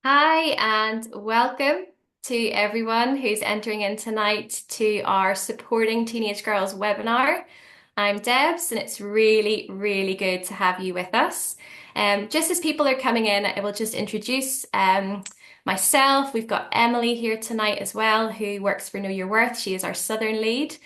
Hi, and welcome to everyone who's entering in tonight to our Supporting Teenage Girls webinar. I'm Debs, and it's really, really good to have you with us. Just as people are coming in, I will just introduce myself. We've got Emily here tonight as well, who works for Know Your Worth. She is our Southern lead.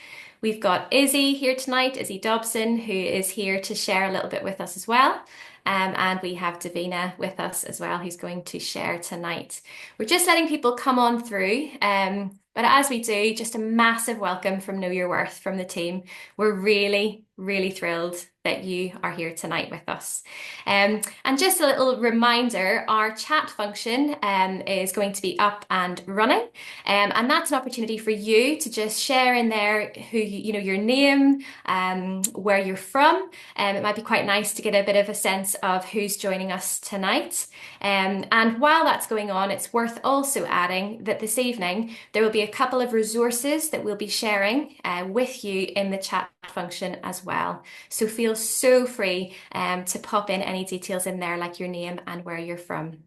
We've got Izzy here tonight, Izzy Dobson, who is here to share a little bit with us as well. And we have Davina with us as well, who's going to share tonight. We're just letting people come on through. But as we do, just a massive welcome from Know Your Worth from the team. We're really, really thrilled that you are here tonight with us. And just a little reminder, our chat function is going to be up and running. And that's an opportunity for you to just share in there your name, where you're from. It might be quite nice to get a bit of a sense of who's joining us tonight. And while that's going on, it's worth also adding that this evening there will be a couple of resources that we'll be sharing with you in the chat function as well. So feel so free to pop in any details in there, like your name and where you're from.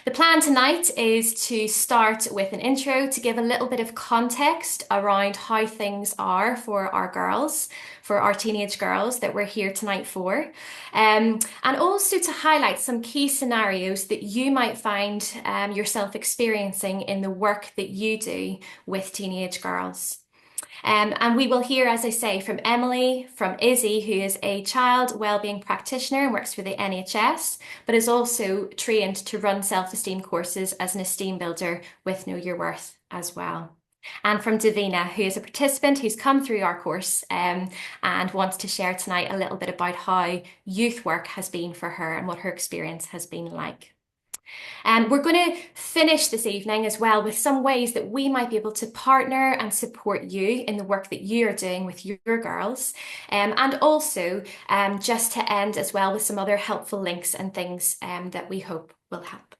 The plan tonight is to start with an intro to give a little bit of context around how things are for our girls, for our teenage girls that we're here tonight for, and also to highlight some key scenarios that you might find yourself experiencing in the work that you do with teenage girls. And we will hear, as I say, from Emily, from Izzy, who is a child wellbeing practitioner and works for the NHS, but is also trained to run self-esteem courses as an esteem builder with Know Your Worth as well. And from Davina, who is a participant who's come through our course and wants to share tonight a little bit about how youth work has been for her and what her experience has been like. And we're going to finish this evening as well with some ways that we might be able to partner and support you in the work that you are doing with your girls. And also just to end as well with some other helpful links and things that we hope will help.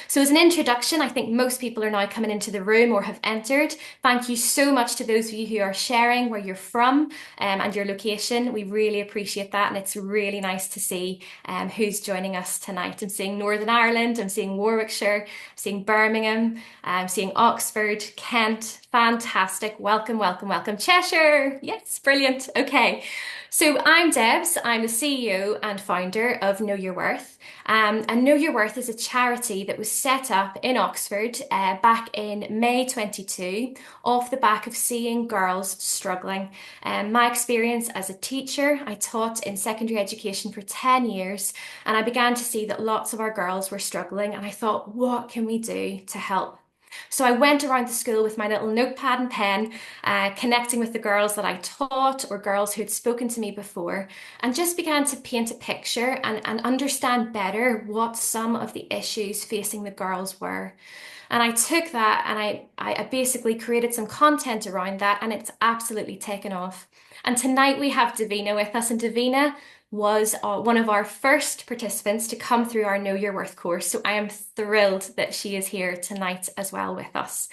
So, as an introduction, I think most people are now coming into the room or have entered. Thank you so much to those of you who are sharing where you're from and your location. We really appreciate that, and it's really nice to see who's joining us tonight. I'm seeing Northern Ireland, I'm seeing Warwickshire, I'm seeing Birmingham, I'm seeing Oxford, Kent. Fantastic. Welcome, welcome, welcome. Cheshire. Yes, brilliant. Okay. So I'm Debs. I'm the CEO and founder of Know Your Worth. And Know Your Worth is a charity that was set up in Oxford back in May 22 off the back of seeing girls struggling. My experience as a teacher, I taught in secondary education for 10 years, and I began to see that lots of our girls were struggling, and I thought, what can we do to help? So I went around the school with my little notepad and pen, connecting with the girls that I taught or girls who had spoken to me before, and just began to paint a picture and understand better what some of the issues facing the girls were. And I took that and I basically created some content around that, and it's absolutely taken off. And tonight we have Davina with us, and Davina was one of our first participants to come through our Know Your Worth course. So I am thrilled that she is here tonight as well with us.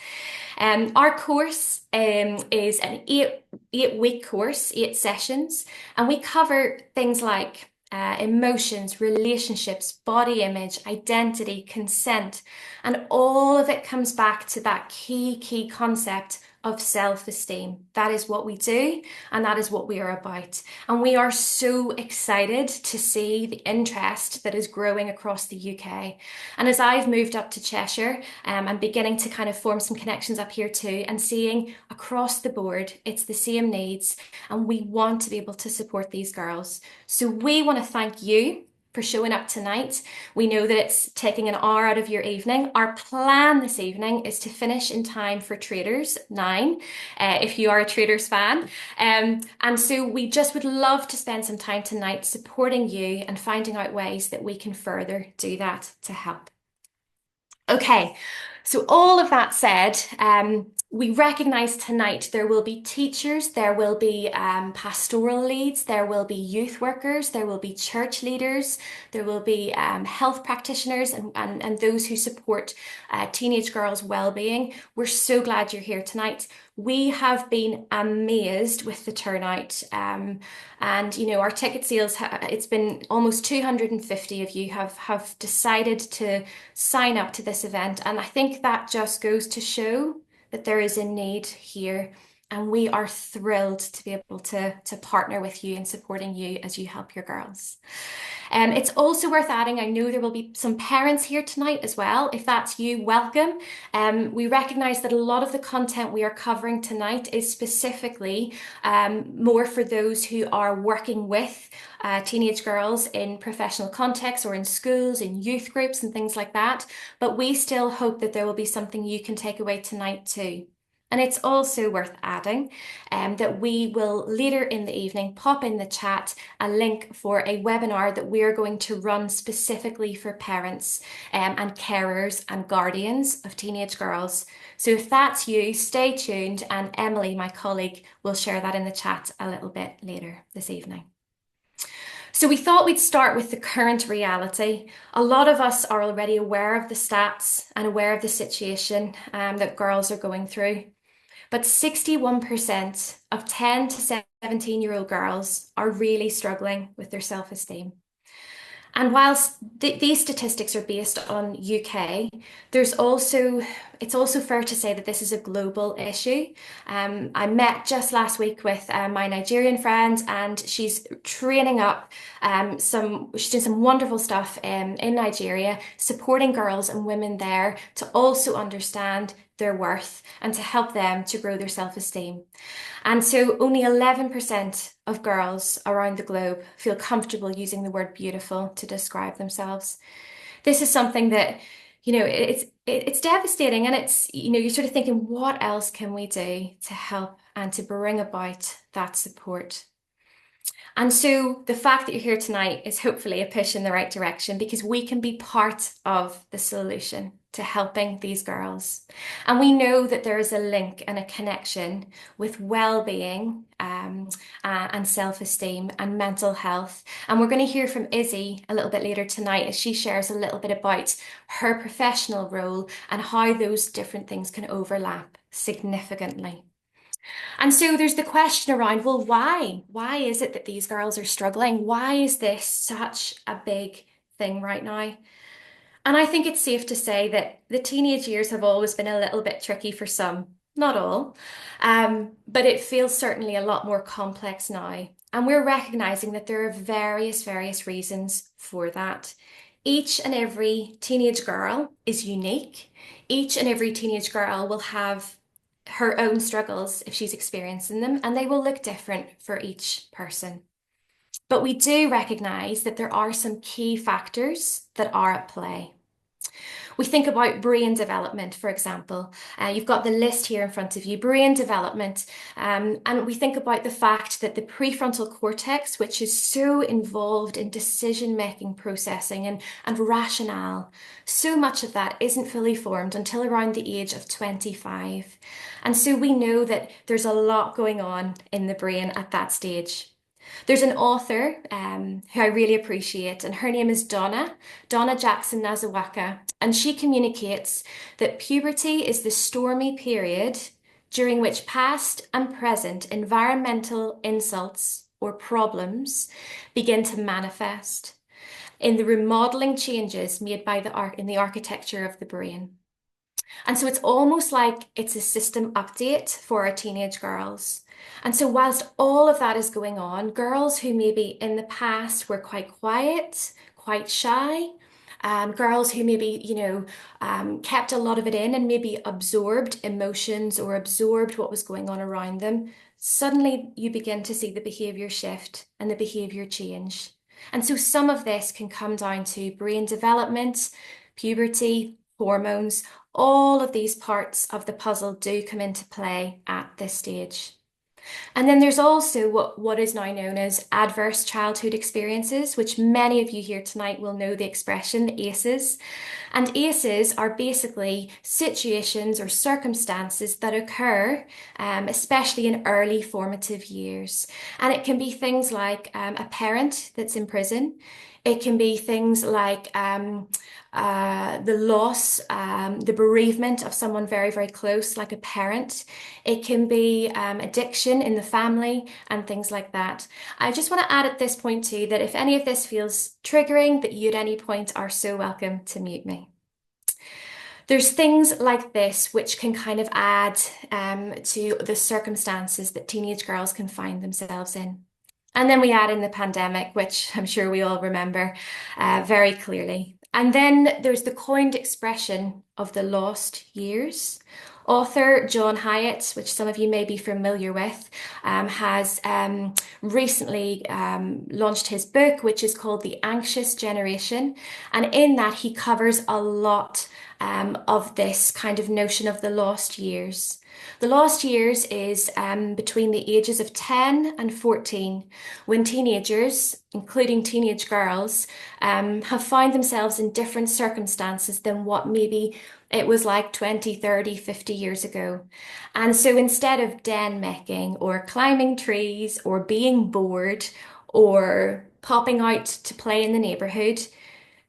Our course is an eight-week course, 8 sessions, and we cover things like emotions, relationships, body image, identity, consent, and all of it comes back to that key concept of self-esteem. That is what we do, and that is what we are about. And we are so excited to see the interest that is growing across the UK. And as I've moved up to Cheshire, I'm beginning to kind of form some connections up here too, and seeing across the board, it's the same needs, and we want to be able to support these girls. So we want to thank you for showing up tonight. We know that it's taking an hour out of your evening. Our plan this evening is to finish in time for Traders 9, if you are a Traders fan. And so we just would love to spend some time tonight supporting you and finding out ways that we can further do that to help. Okay, so all of that said, We recognize tonight there will be teachers, there will be pastoral leads, there will be youth workers, there will be church leaders, there will be health practitioners and those who support teenage girls' well-being. We're so glad you're here tonight. We have been amazed with the turnout. And our ticket sales, it's been almost 250 of you have decided to sign up to this event. And I think that just goes to show that there is a need here, and we are thrilled to be able to partner with you in supporting you as you help your girls. It's also worth adding, I know there will be some parents here tonight as well. If that's you, welcome. We recognise that a lot of the content we are covering tonight is specifically more for those who are working with teenage girls in professional contexts or in schools, in youth groups and things like that. But we still hope that there will be something you can take away tonight too. And it's also worth adding that we will later in the evening pop in the chat a link for a webinar that we're going to run specifically for parents and carers and guardians of teenage girls. So if that's you, stay tuned, and Emily, my colleague, will share that in the chat a little bit later this evening. So we thought we'd start with the current reality. A lot of us are already aware of the stats and aware of the situation that girls are going through. But 61% of 10 to 17-year-old girls are really struggling with their self-esteem. And whilst these statistics are based on UK, it's also fair to say that this is a global issue. I met just last week with my Nigerian friend, and she's training up she's doing some wonderful stuff in Nigeria, supporting girls and women there to also understand their worth and to help them to grow their self-esteem. And so only 11% of girls around the globe feel comfortable using the word beautiful to describe themselves. This is something that, it's devastating, and you're sort of thinking, what else can we do to help and to bring about that support? And so the fact that you're here tonight is hopefully a push in the right direction, because we can be part of the solution to helping these girls. And we know that there is a link and a connection with well-being and self-esteem and mental health. And we're going to hear from Izzy a little bit later tonight as she shares a little bit about her professional role and how those different things can overlap significantly. And so there's the question around, well, why? Why is it that these girls are struggling? Why is this such a big thing right now? And I think it's safe to say that the teenage years have always been a little bit tricky for some, not all, but it feels certainly a lot more complex now. And we're recognizing that there are various reasons for that. Each and every teenage girl is unique. Each and every teenage girl will have her own struggles if she's experiencing them, and they will look different for each person. But we do recognize that there are some key factors that are at play. We think about brain development, for example. You've got the list here in front of you, brain development. And we think about the fact that the prefrontal cortex, which is so involved in decision-making processing and rationale, so much of that isn't fully formed until around the age of 25. And so we know that there's a lot going on in the brain at that stage. There's an author who I really appreciate, and her name is Donna Jackson Nazawaka, and she communicates that puberty is the stormy period during which past and present environmental insults or problems begin to manifest in the remodeling changes made by in the architecture of the brain. And so it's almost like it's a system update for our teenage girls. And so whilst all of that is going on, girls who maybe in the past were quite quiet, quite shy, girls who maybe, kept a lot of it in and maybe absorbed emotions or absorbed what was going on around them, suddenly you begin to see the behavior shift and the behavior change. And so some of this can come down to brain development, puberty, hormones. All of these parts of the puzzle do come into play at this stage. And then there's also what is now known as adverse childhood experiences, which many of you here tonight will know the expression ACEs. And ACEs are basically situations or circumstances that occur, especially in early formative years. And it can be things like a parent that's in prison. It can be things like the loss, the bereavement of someone very, very close, like a parent. It can be addiction in the family and things like that. I just want to add at this point too that if any of this feels triggering, that you at any point are so welcome to mute me. There's things like this which can kind of add to the circumstances that teenage girls can find themselves in. And then we add in the pandemic, which I'm sure we all remember very clearly. And then there's the coined expression of the lost years. Author John Hyatt, which some of you may be familiar with, has recently launched his book, which is called The Anxious Generation. And in that, he covers a lot of this kind of notion of the lost years. The lost years is between the ages of 10 and 14, when teenagers, including teenage girls, have found themselves in different circumstances than what maybe it was like 20, 30, 50 years ago. And so instead of den making or climbing trees or being bored or popping out to play in the neighborhood,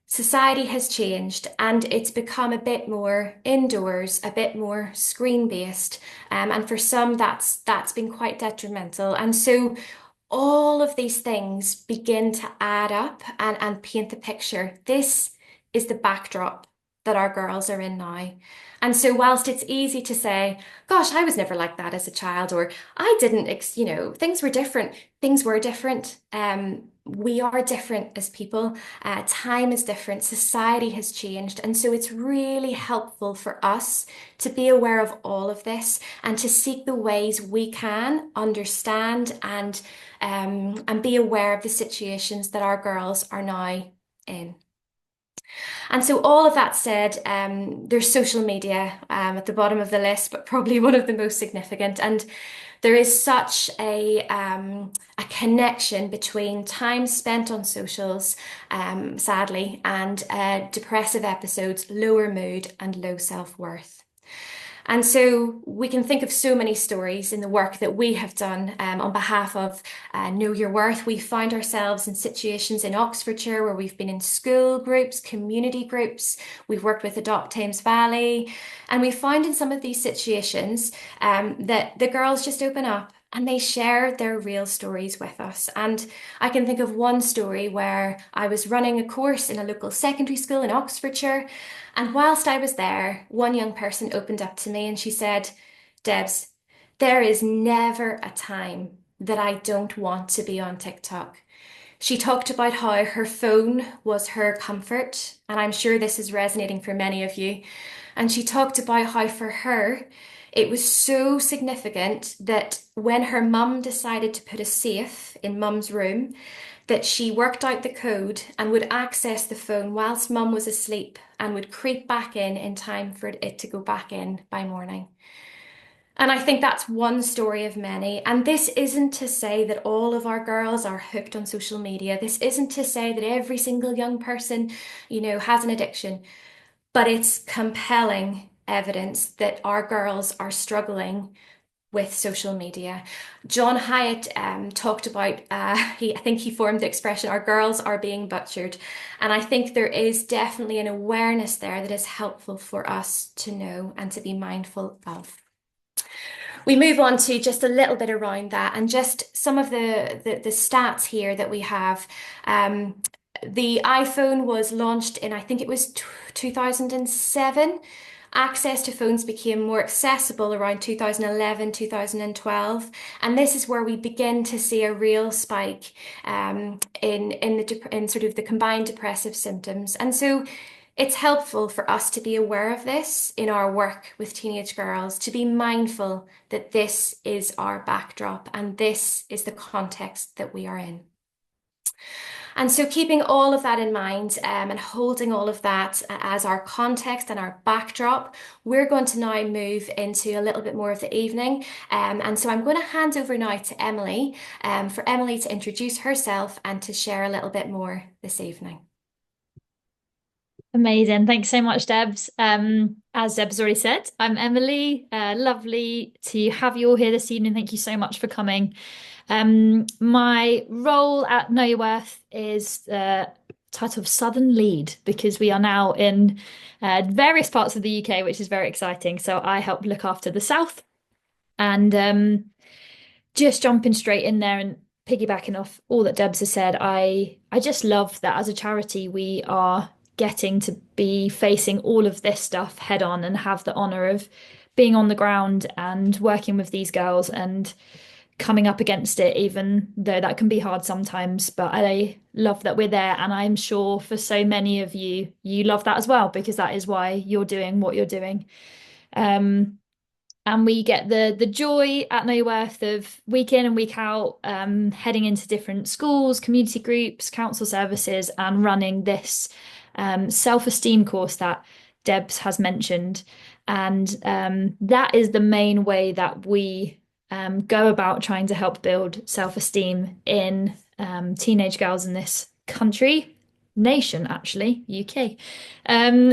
society has changed and it's become a bit more indoors, a bit more screen based. And for some, that's been quite detrimental. And so all of these things begin to add up and paint the picture. This is the backdrop that our girls are in now. And so, whilst it's easy to say, gosh, I was never like that as a child, or I didn't, things were different. Things were different. We are different as people. Time is different. Society has changed. And so, it's really helpful for us to be aware of all of this and to seek the ways we can understand and be aware of the situations that our girls are now in. And so, all of that said, there's social media at the bottom of the list, but probably one of the most significant. And there is such a connection between time spent on socials, sadly, and depressive episodes, lower mood, and low self-worth. And so we can think of so many stories in the work that we have done on behalf of Know Your Worth. We find ourselves in situations in Oxfordshire where we've been in school groups, community groups. We've worked with Adopt Thames Valley. And we find in some of these situations that the girls just open up and they share their real stories with us. And I can think of one story where I was running a course in a local secondary school in Oxfordshire. And whilst I was there, one young person opened up to me and she said, Debs, there is never a time that I don't want to be on TikTok. She talked about how her phone was her comfort, and I'm sure this is resonating for many of you. And she talked about how for her, it was so significant that when her mum decided to put a safe in mum's room, that she worked out the code and would access the phone whilst mum was asleep and would creep back in time for it to go back in by morning. And I think that's one story of many. And this isn't to say that all of our girls are hooked on social media. This isn't to say that every single young person, has an addiction, but it's compelling evidence that our girls are struggling with social media. John Hyatt talked about, I think he formed the expression, our girls are being butchered. And I think there is definitely an awareness there that is helpful for us to know and to be mindful of. We move on to just a little bit around that and just some of the stats here that we have. The iPhone was launched in, I think it was 2007. Access to phones became more accessible around 2011, 2012, and this is where we begin to see a real spike in sort of the combined depressive symptoms. And so it's helpful for us to be aware of this in our work with teenage girls, to be mindful that this is our backdrop and this is the context that we are in. And so, keeping all of that in mind and holding all of that as our context and our backdrop, we're going to now move into a little bit more of the evening. And so, I'm going to hand over now to Emily for Emily to introduce herself and to share a little bit more this evening. Amazing. Thanks so much, Debs. As Debs already said, I'm Emily. Lovely to have you all here this evening. Thank you so much for coming. My role at Know Your Worth is the title of Southern Lead because we are now in various parts of the UK, which is very exciting. So I help look after the South and just jumping straight in there and piggybacking off all that Debs has said, I just love that as a charity we are getting to be facing all of this stuff head on and have the honor of being on the ground and working with these girls and coming up against it, even though that can be hard sometimes. But I love that we're there, and I'm sure for so many of you, you love that as well because that is why you're doing what you're doing. Um, and we get the joy at No Worth of week in and week out, heading into different schools, community groups, council services, and running this self-esteem course that Debs has mentioned. And that is the main way that we go about trying to help build self-esteem in teenage girls in this country, nation, actually, UK. Um,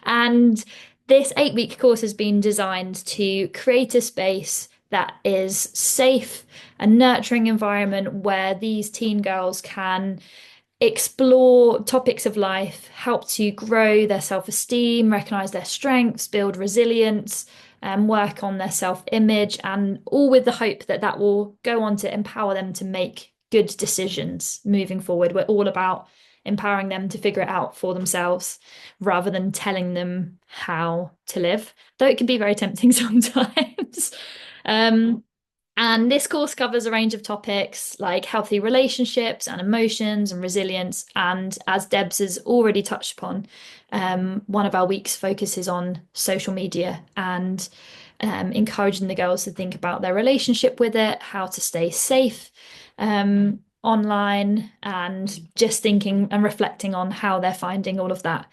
and this 8 week course has been designed to create a space that is safe, a nurturing environment where these teen girls can explore topics of life, help to grow their self-esteem, recognize their strengths, build resilience, and work on their self-image, and all with the hope that that will go on to empower them to make good decisions moving forward. We're all about empowering them to figure it out for themselves rather than telling them how to live, though it can be very tempting sometimes. Um, and this course covers a range of topics like healthy relationships and emotions and resilience. And as Debs has already touched upon, one of our weeks focuses on social media and encouraging the girls to think about their relationship with it, how to stay safe online, and just thinking and reflecting on how they're finding all of that.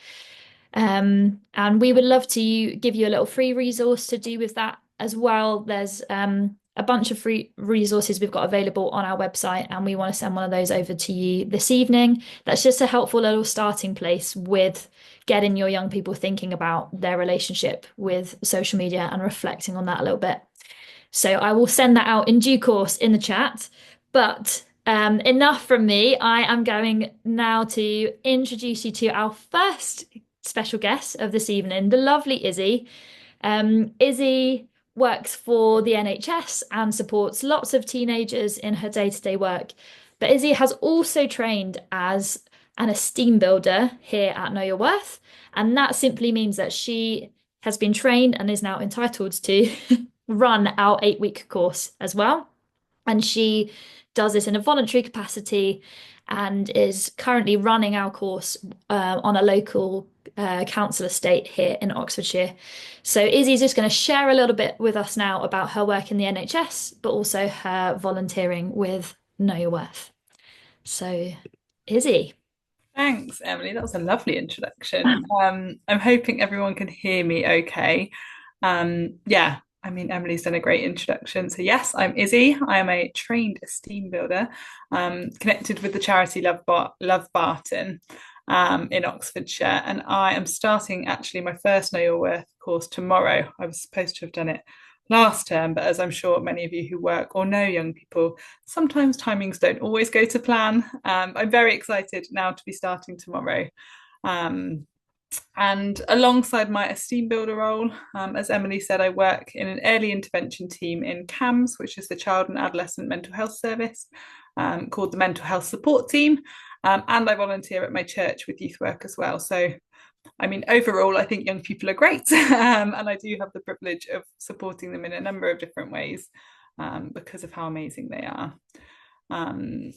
And we would love to give you a little free resource to do with that as well. There's a bunch of free resources we've got available on our website, and we want to send one of those over to you this evening. That's just a helpful little starting place with getting your young people thinking about their relationship with social media and reflecting on that a little bit. So I will send that out in due course in the chat. But enough from me. I am going now to introduce you to our first special guest of this evening, the lovely Izzy. Izzy works for the NHS and supports lots of teenagers in her day-to-day work. But Izzy has also trained as an esteem builder here at Know Your Worth. And that simply means that she has been trained and is now entitled to run our 8 week course as well. And she does this in a voluntary capacity and is currently running our course on a local council estate here in Oxfordshire. So Izzy's just going to share a little bit with us now about her work in the NHS, but also her volunteering with Know Your Worth. So, Izzy. Thanks, Emily. That was a lovely introduction. I'm hoping everyone can hear me okay. Yeah, I mean, Emily's done a great introduction. So, yes, I'm Izzy. I am a trained esteem builder, connected with the charity Love Barton in Oxfordshire. And I am starting actually my first Know Your Worth course tomorrow. I was supposed to have done it last term, but as I'm sure many of you who work or know young people, sometimes timings don't always go to plan. I'm very excited now to be starting tomorrow. Um, and alongside my esteem builder role, as Emily said, I work in an early intervention team in CAMS, which is the Child and Adolescent Mental Health Service, called the Mental Health Support Team. And I volunteer at my church with youth work as well. So I mean, overall, I think young people are great. And I do have the privilege of supporting them in a number of different ways because of how amazing they are. Um,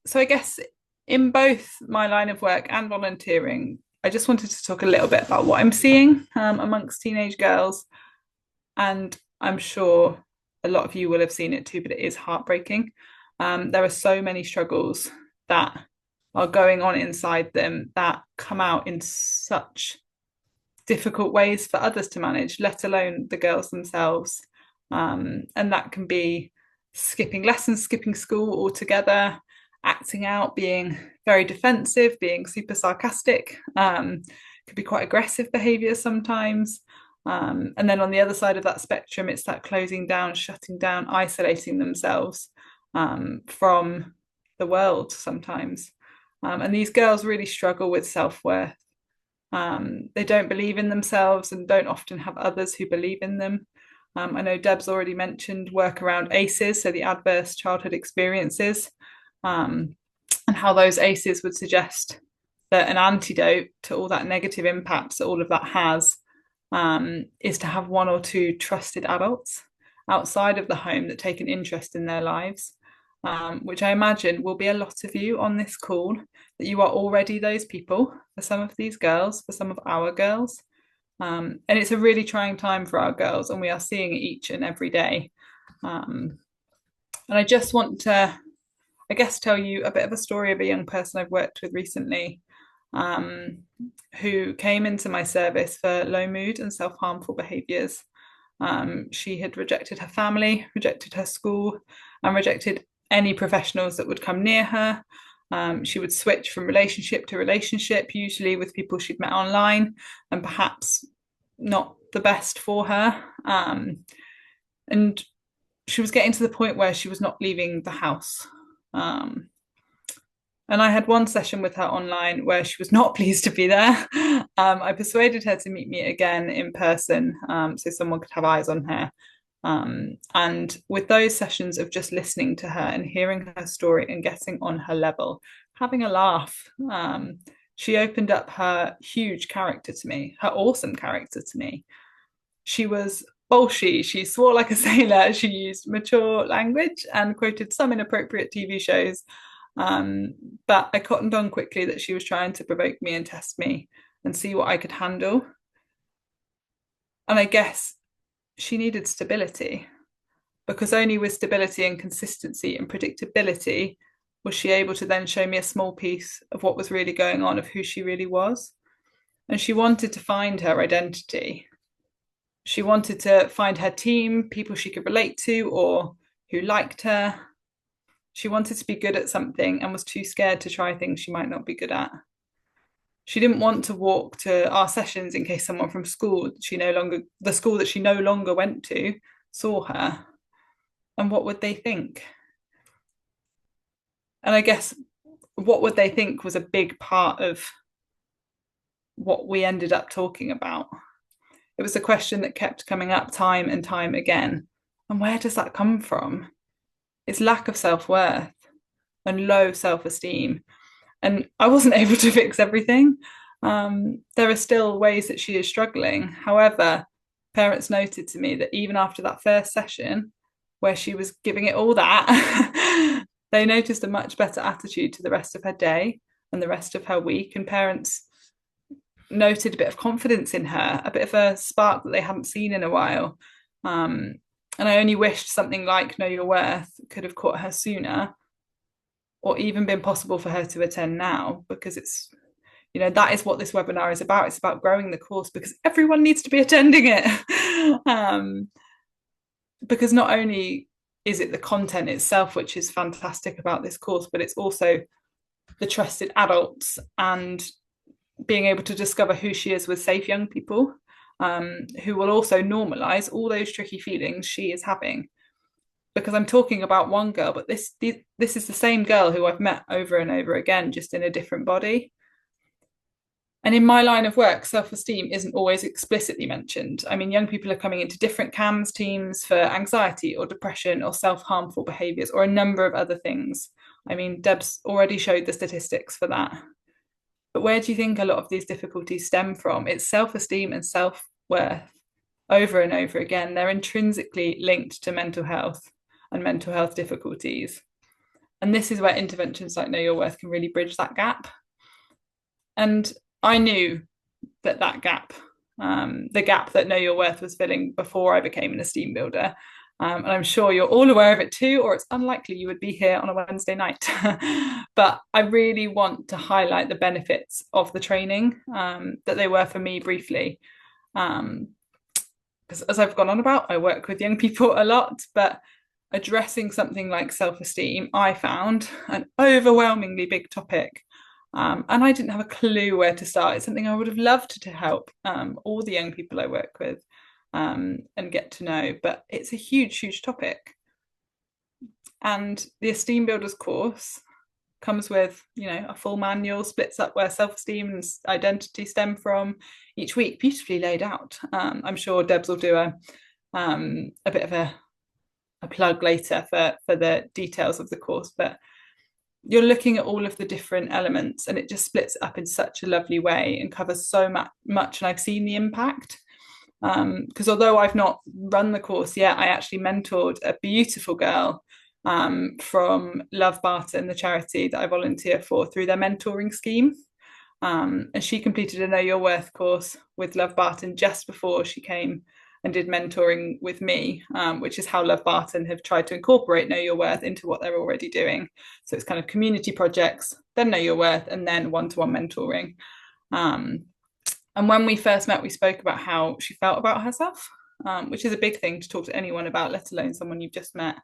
so I guess in both my line of work and volunteering, I just wanted to talk a little bit about what I'm seeing amongst teenage girls. And I'm sure a lot of you will have seen it too, but it is heartbreaking. There are so many struggles that are going on inside them that come out in such difficult ways for others to manage, let alone the girls themselves. And that can be skipping lessons, skipping school altogether, acting out, being very defensive, being super sarcastic, could be quite aggressive behaviours sometimes. And then on the other side of that spectrum, it's that closing down, shutting down, isolating themselves from the world sometimes. And these girls really struggle with self-worth. They don't believe in themselves and don't often have others who believe in them. I know Deb's already mentioned work around ACEs, so the adverse childhood experiences, and how those ACEs would suggest that an antidote to all that negative impacts that all of that has is to have one or two trusted adults outside of the home that take an interest in their lives, which I imagine will be a lot of you on this call, that you are already those people for some of these girls, for some of our girls. And it's a really trying time for our girls, and we are seeing it each and every day. And I just want to, I guess, tell you a bit of a story of a young person I've worked with recently, who came into my service for low mood and self-harmful behaviours. She had rejected her family, rejected her school, and rejected any professionals that would come near her. She would switch from relationship to relationship, usually with people she'd met online, and perhaps not the best for her. And she was getting to the point where she was not leaving the house. And I had one session with her online where she was not pleased to be there. I persuaded her to meet me again in person, so someone could have eyes on her. And with those sessions of just listening to her and hearing her story and getting on her level, having a laugh, she opened up her huge character to me, her awesome character to me. She was bolshy, she swore like a sailor, she used mature language and quoted some inappropriate TV shows. But I cottoned on quickly that she was trying to provoke me and test me and see what I could handle. And I guess she needed stability, because only with stability and consistency and predictability was she able to then show me a small piece of what was really going on, of who she really was. And she wanted to find her identity. She wanted to find her team, people she could relate to or who liked her. She wanted to be good at something and was too scared to try things she might not be good at. She didn't want to walk to our sessions in case someone from school, the school that she no longer went to, saw her. And what would they think? And I guess what would they think was a big part of what we ended up talking about. It was a question that kept coming up time and time again. And where does that come from? It's lack of self-worth and low self-esteem. And I wasn't able to fix everything. There are still ways that she is struggling. However, parents noted to me that even after that first session, where she was giving it all that, they noticed a much better attitude to the rest of her day and the rest of her week. And parents noted a bit of confidence in her, a bit of a spark that they hadn't seen in a while. And I only wished something like Know Your Worth could have caught her sooner, or even been possible for her to attend now, because it's, that is what this webinar is about. It's about growing the course because everyone needs to be attending it. Because not only is it the content itself, which is fantastic about this course, but it's also the trusted adults and being able to discover who she is with safe young people, who will also normalize all those tricky feelings she is having. Because I'm talking about one girl, but this is the same girl who I've met over and over again, just in a different body. And in my line of work, self-esteem isn't always explicitly mentioned. I mean, young people are coming into different CAMS teams for anxiety or depression or self-harmful behaviours or a number of other things. I mean, Deb's already showed the statistics for that. But where do you think a lot of these difficulties stem from? It's self-esteem and self-worth over and over again. They're intrinsically linked to mental health and mental health difficulties. And this is where interventions like Know Your Worth can really bridge that gap. And I knew that gap, the gap that Know Your Worth was filling before I became an esteem builder, And I'm sure you're all aware of it too, or it's unlikely you would be here on a Wednesday night. But I really want to highlight the benefits of the training that they were for me briefly. Because as I've gone on about, I work with young people a lot, but addressing something like self-esteem, I found an overwhelmingly big topic. And I didn't have a clue where to start. It's something I would have loved to help all the young people I work with and get to know, but it's a huge, huge topic. And the Esteem Builders course comes with, a full manual, splits up where self-esteem and identity stem from each week, beautifully laid out. I'm sure Debs will do a bit of a plug later for the details of the course, but you're looking at all of the different elements and it just splits it up in such a lovely way and covers so much. And I've seen the impact because although I've not run the course yet, I actually mentored a beautiful girl from Love Barton, the charity that I volunteer for, through their mentoring scheme. And she completed a Know Your Worth course with Love Barton just before she came and did mentoring with me, which is how Love Barton have tried to incorporate Know Your Worth into what they're already doing. So it's kind of community projects, then Know Your Worth, and then one-to-one mentoring. And when we first met, we spoke about how she felt about herself, which is a big thing to talk to anyone about, let alone someone you've just met.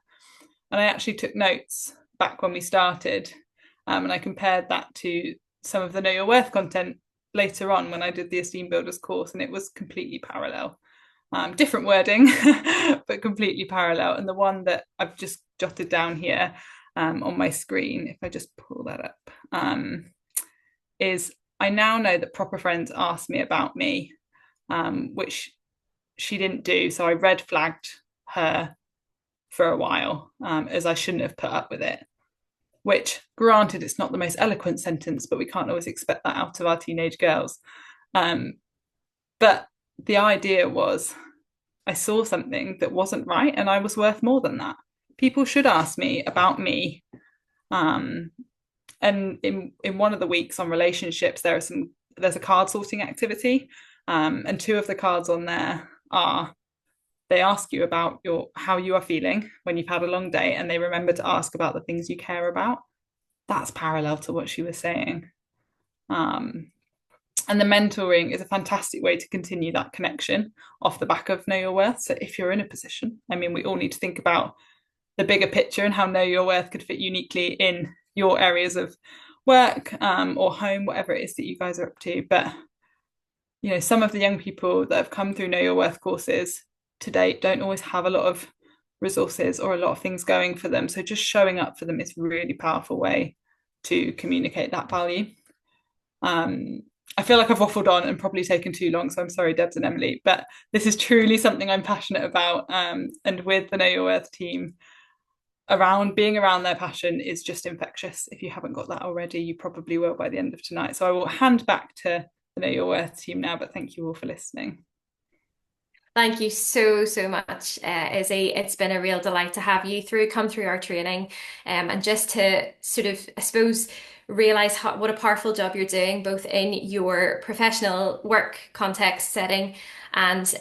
And I actually took notes back when we started, and I compared that to some of the Know Your Worth content later on when I did the Esteem Builders course, and it was completely parallel. Different wording, but completely parallel. And the one that I've just jotted down here on my screen, if I just pull that up, is I now know that proper friends ask me about me, which she didn't do. So I red flagged her for a while, as I shouldn't have put up with it. Which, granted, it's not the most eloquent sentence, but we can't always expect that out of our teenage girls. But the idea was I saw something that wasn't right and I was worth more than that. People should ask me about me. And in one of the weeks on relationships, there's a card sorting activity. And two of the cards on there are, they ask you about how you are feeling when you've had a long day, and they remember to ask about the things you care about. That's parallel to what she was saying. And the mentoring is a fantastic way to continue that connection off the back of Know Your Worth. So if you're in a position, I mean, we all need to think about the bigger picture and how Know Your Worth could fit uniquely in your areas of work or home, whatever it is that you guys are up to. But, some of the young people that have come through Know Your Worth courses to date don't always have a lot of resources or a lot of things going for them. So just showing up for them is a really powerful way to communicate that value. I feel like I've waffled on and probably taken too long, so I'm sorry, Debs and Emily, but this is truly something I'm passionate about. And with the Know Your Worth team, being around their passion is just infectious. If you haven't got that already, you probably will by the end of tonight. So I will hand back to the Know Your Worth team now, but thank you all for listening. Thank you so, so much, Izzy. It's been a real delight to have you come through our training, and just to sort of, I suppose, realize what a powerful job you're doing, both in your professional work context setting and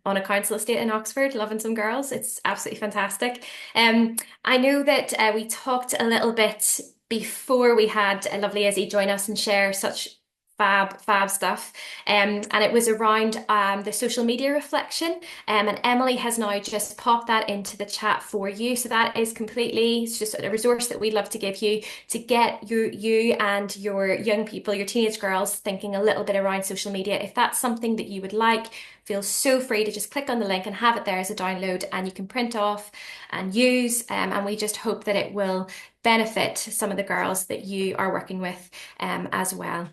on a council estate in Oxford, loving some girls. It's absolutely fantastic. I know that we talked a little bit before we had a lovely Izzy join us and share such fab stuff, and it was around the social media reflection, and Emily has now just popped that into the chat for you. So that is it's just a resource that we'd love to give you to get you and your young people, your teenage girls, thinking a little bit around social media. If that's something that you would like, feel so free to just click on the link and have it there as a download, and you can print off and use, and we just hope that it will benefit some of the girls that you are working with as well.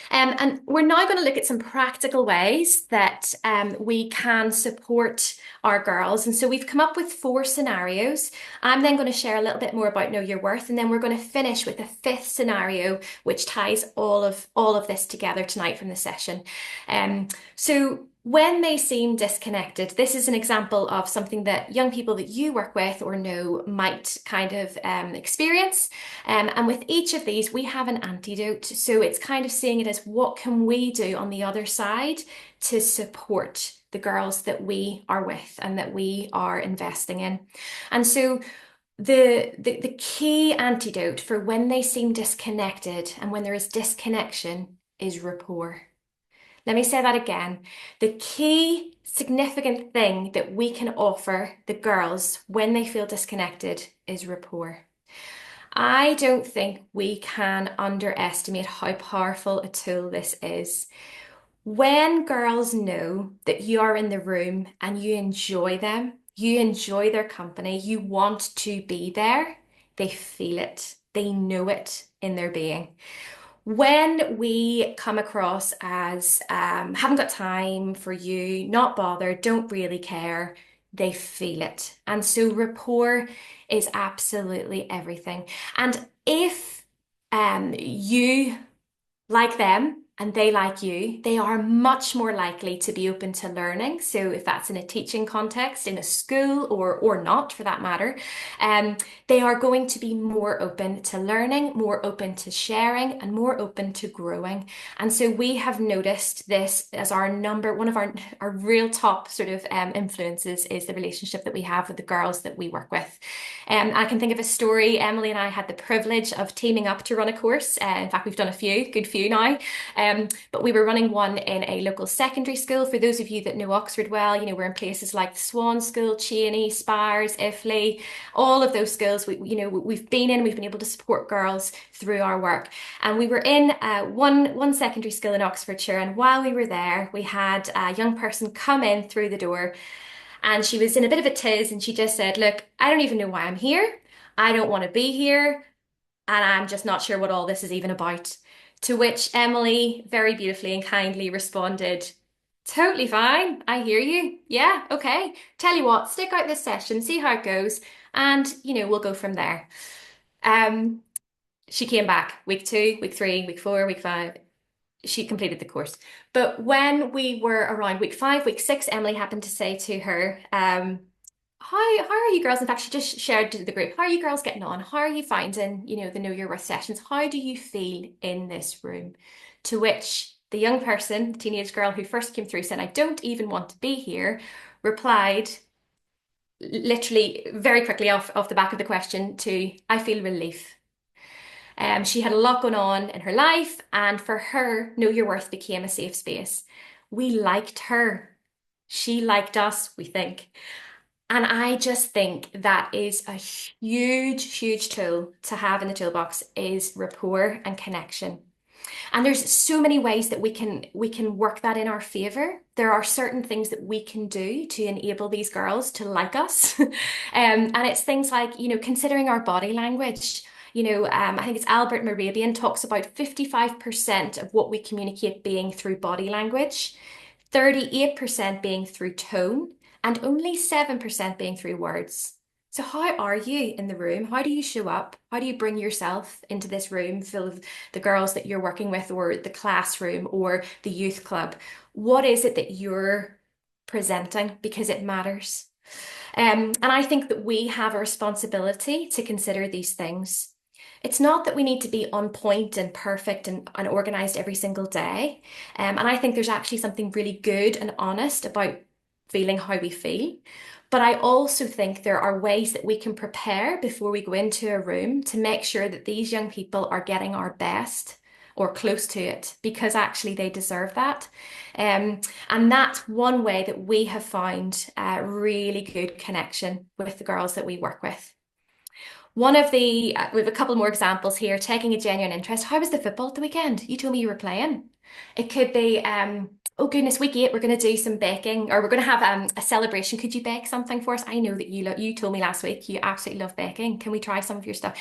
And we're now going to look at some practical ways that we can support our girls. And so we've come up with 4 scenarios. I'm then going to share a little bit more about Know Your Worth, and then we're going to finish with a 5th scenario, which ties all of this together tonight from the session. So when they seem disconnected, this is an example of something that young people that you work with or know might kind of experience. And with each of these, we have an antidote. So it's kind of seeing it as, what can we do on the other side to support the girls that we are with and that we are investing in. And so the key antidote for when they seem disconnected and when there is disconnection is rapport. Let me say that again. The key significant thing that we can offer the girls when they feel disconnected is rapport. I don't think we can underestimate how powerful a tool this is. When girls know that you are in the room and you enjoy them, you enjoy their company, you want to be there, they feel it, they know it in their being. When we come across as haven't got time for you, not bothered, don't really care, they feel it. And so rapport is absolutely everything. And if you like them and they like you, they are much more likely to be open to learning. So if that's in a teaching context, in a school, or not for that matter, they are going to be more open to learning, more open to sharing, and more open to growing. And so we have noticed this as one of our real top sort of influences is the relationship that we have with the girls that we work with. I can think of a story. Emily and I had the privilege of teaming up to run a course. In fact, we've done a good few now. But we were running one in a local secondary school. For those of you that know Oxford well, we're in places like the Swan School, Cheney, Spires, Iffley, all of those schools. We've been able to support girls through our work. And we were in one secondary school in Oxfordshire. And while we were there, we had a young person come in through the door. And she was in a bit of a tiz and she just said, "Look, I don't even know why I'm here. I don't want to be here. And I'm just not sure what all this is even about." To which Emily very beautifully and kindly responded, "Totally fine. I hear you. Yeah, okay. Tell you what, stick out this session, see how it goes, and we'll go from there." Um, she came back week 2, week 3, week 4, week 5. She completed the course. But when we were around week 5, week 6, Emily happened to say to her, how are you girls? In fact, she just shared to the group, "How are you girls getting on? How are you finding, the Know Your Worth sessions? How do you feel in this room?" To which the young person, the teenage girl who first came through, said, "I don't even want to be here," replied literally very quickly off the back of the question to, "I feel relief." She had a lot going on in her life, and for her, Know Your Worth became a safe space. We liked her. She liked us, we think. And I just think that is a huge, huge tool to have in the toolbox is rapport and connection. And there's so many ways that we can work that in our favor. There are certain things that we can do to enable these girls to like us. And it's things like, considering our body language. I think it's Albert Mehrabian talks about 55% of what we communicate being through body language, 38% being through tone, and only 7% being through words. So how are you in the room? How do you show up? How do you bring yourself into this room full of the girls that you're working with, or the classroom, or the youth club? What is it that you're presenting? Because it matters. And I think that we have a responsibility to consider these things. It's not that we need to be on point and perfect and organized every single day. And I think there's actually something really good and honest about feeling how we feel. But I also think there are ways that we can prepare before we go into a room to make sure that these young people are getting our best or close to it, because actually they deserve that. And that's one way that we have found a really good connection with the girls that we work with. We have a couple more examples here, taking a genuine interest. How was the football at the weekend? You told me you were playing. It could be, oh goodness, week 8, we're going to do some baking, or we're going to have a celebration. Could you bake something for us? I know that you told me last week you absolutely love baking. Can we try some of your stuff?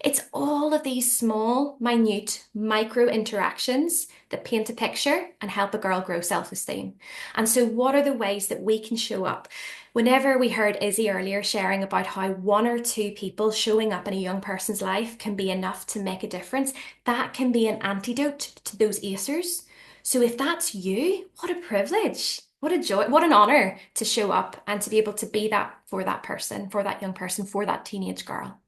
It's all of these small, minute, micro interactions that paint a picture and help a girl grow self-esteem. And so what are the ways that we can show up? Whenever we heard Izzy earlier sharing about how 1 or 2 people showing up in a young person's life can be enough to make a difference, that can be an antidote to those acers. So if that's you, what a privilege, what a joy, what an honor to show up and to be able to be that for that person, for that young person, for that teenage girl.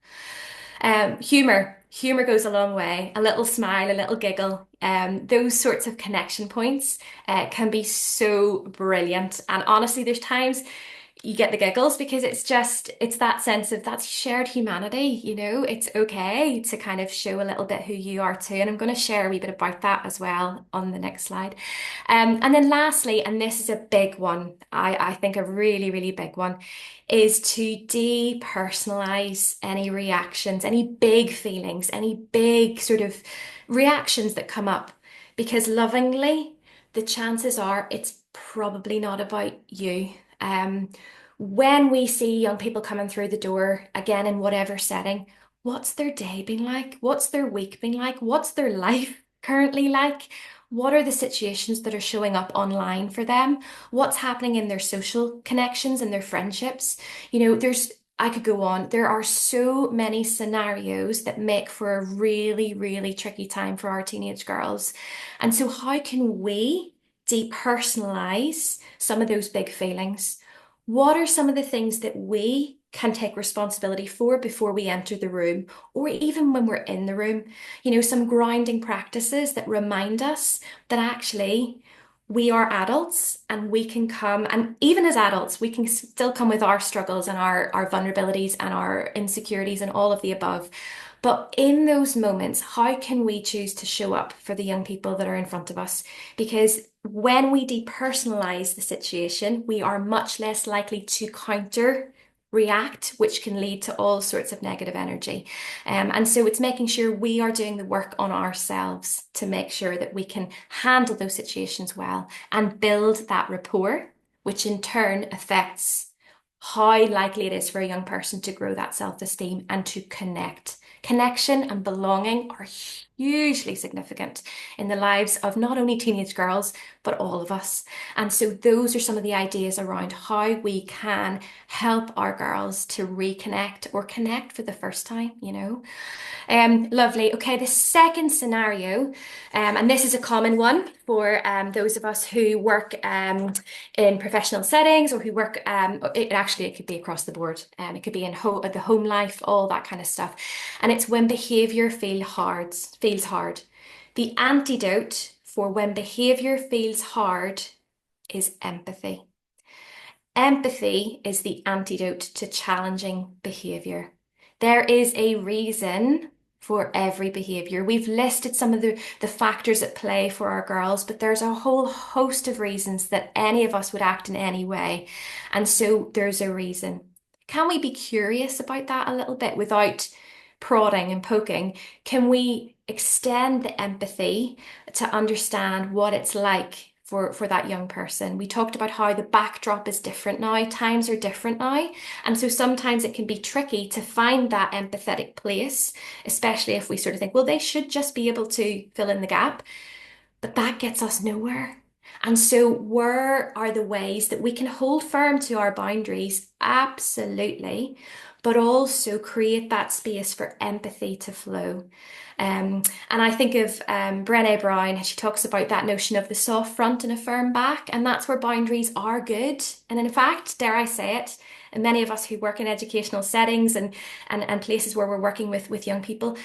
Humor. Humor goes a long way. A little smile, a little giggle, those sorts of connection points can be so brilliant. And honestly, there's times you get the giggles because it's that sense of that shared humanity, it's okay to kind of show a little bit who you are too. And I'm going to share a wee bit about that as well on the next slide. And then lastly, and this is a big one, I think a really, really big one, is to depersonalize any reactions, any big feelings, any big sort of reactions that come up. Because lovingly, the chances are it's probably not about you. Um, when we see young people coming through the door, again, in whatever setting, what's their day been like? What's their week been like? What's their life currently like? What are the situations that are showing up online for them? What's happening in their social connections and their friendships? I could go on. There are so many scenarios that make for a really, really tricky time for our teenage girls. And so, how can we depersonalize some of those big feelings? What are some of the things that we can take responsibility for before we enter the room, or even when we're in the room? Some grounding practices that remind us that actually we are adults and we can come, and even as adults, we can still come with our struggles and our vulnerabilities and our insecurities and all of the above. But in those moments, how can we choose to show up for the young people that are in front of us? Because when we depersonalize the situation, we are much less likely to counter react, which can lead to all sorts of negative energy. And so it's making sure we are doing the work on ourselves to make sure that we can handle those situations well and build that rapport, which in turn affects how likely it is for a young person to grow that self-esteem and to connect. Connection and belonging are hugely significant in the lives of not only teenage girls, but all of us. And so those are some of the ideas around how we can help our girls to reconnect or connect for the first time. Lovely. Okay, the second scenario, and this is a common one for those of us who work in professional settings or who work, it could be across the board. It could be in the home life, all that kind of stuff. And it's when behavior feels hard. The antidote for when behavior feels hard is empathy. Empathy is the antidote to challenging behavior. There is a reason for every behavior. We've listed some of the factors at play for our girls, but there's a whole host of reasons that any of us would act in any way. And so there's a reason. Can we be curious about that a little bit without prodding and poking? Can we extend the empathy to understand what it's like for that young person? We talked about how the backdrop is different now, times are different now. And so sometimes it can be tricky to find that empathetic place, especially if we sort of think, well, they should just be able to fill in the gap. But that gets us nowhere. And so, where are the ways that we can hold firm to our boundaries? Absolutely. But also create that space for empathy to flow. And I think of Brené Brown, she talks about that notion of the soft front and a firm back. And that's where boundaries are good. And in fact, dare I say it, and many of us who work in educational settings and places where we're working with young people,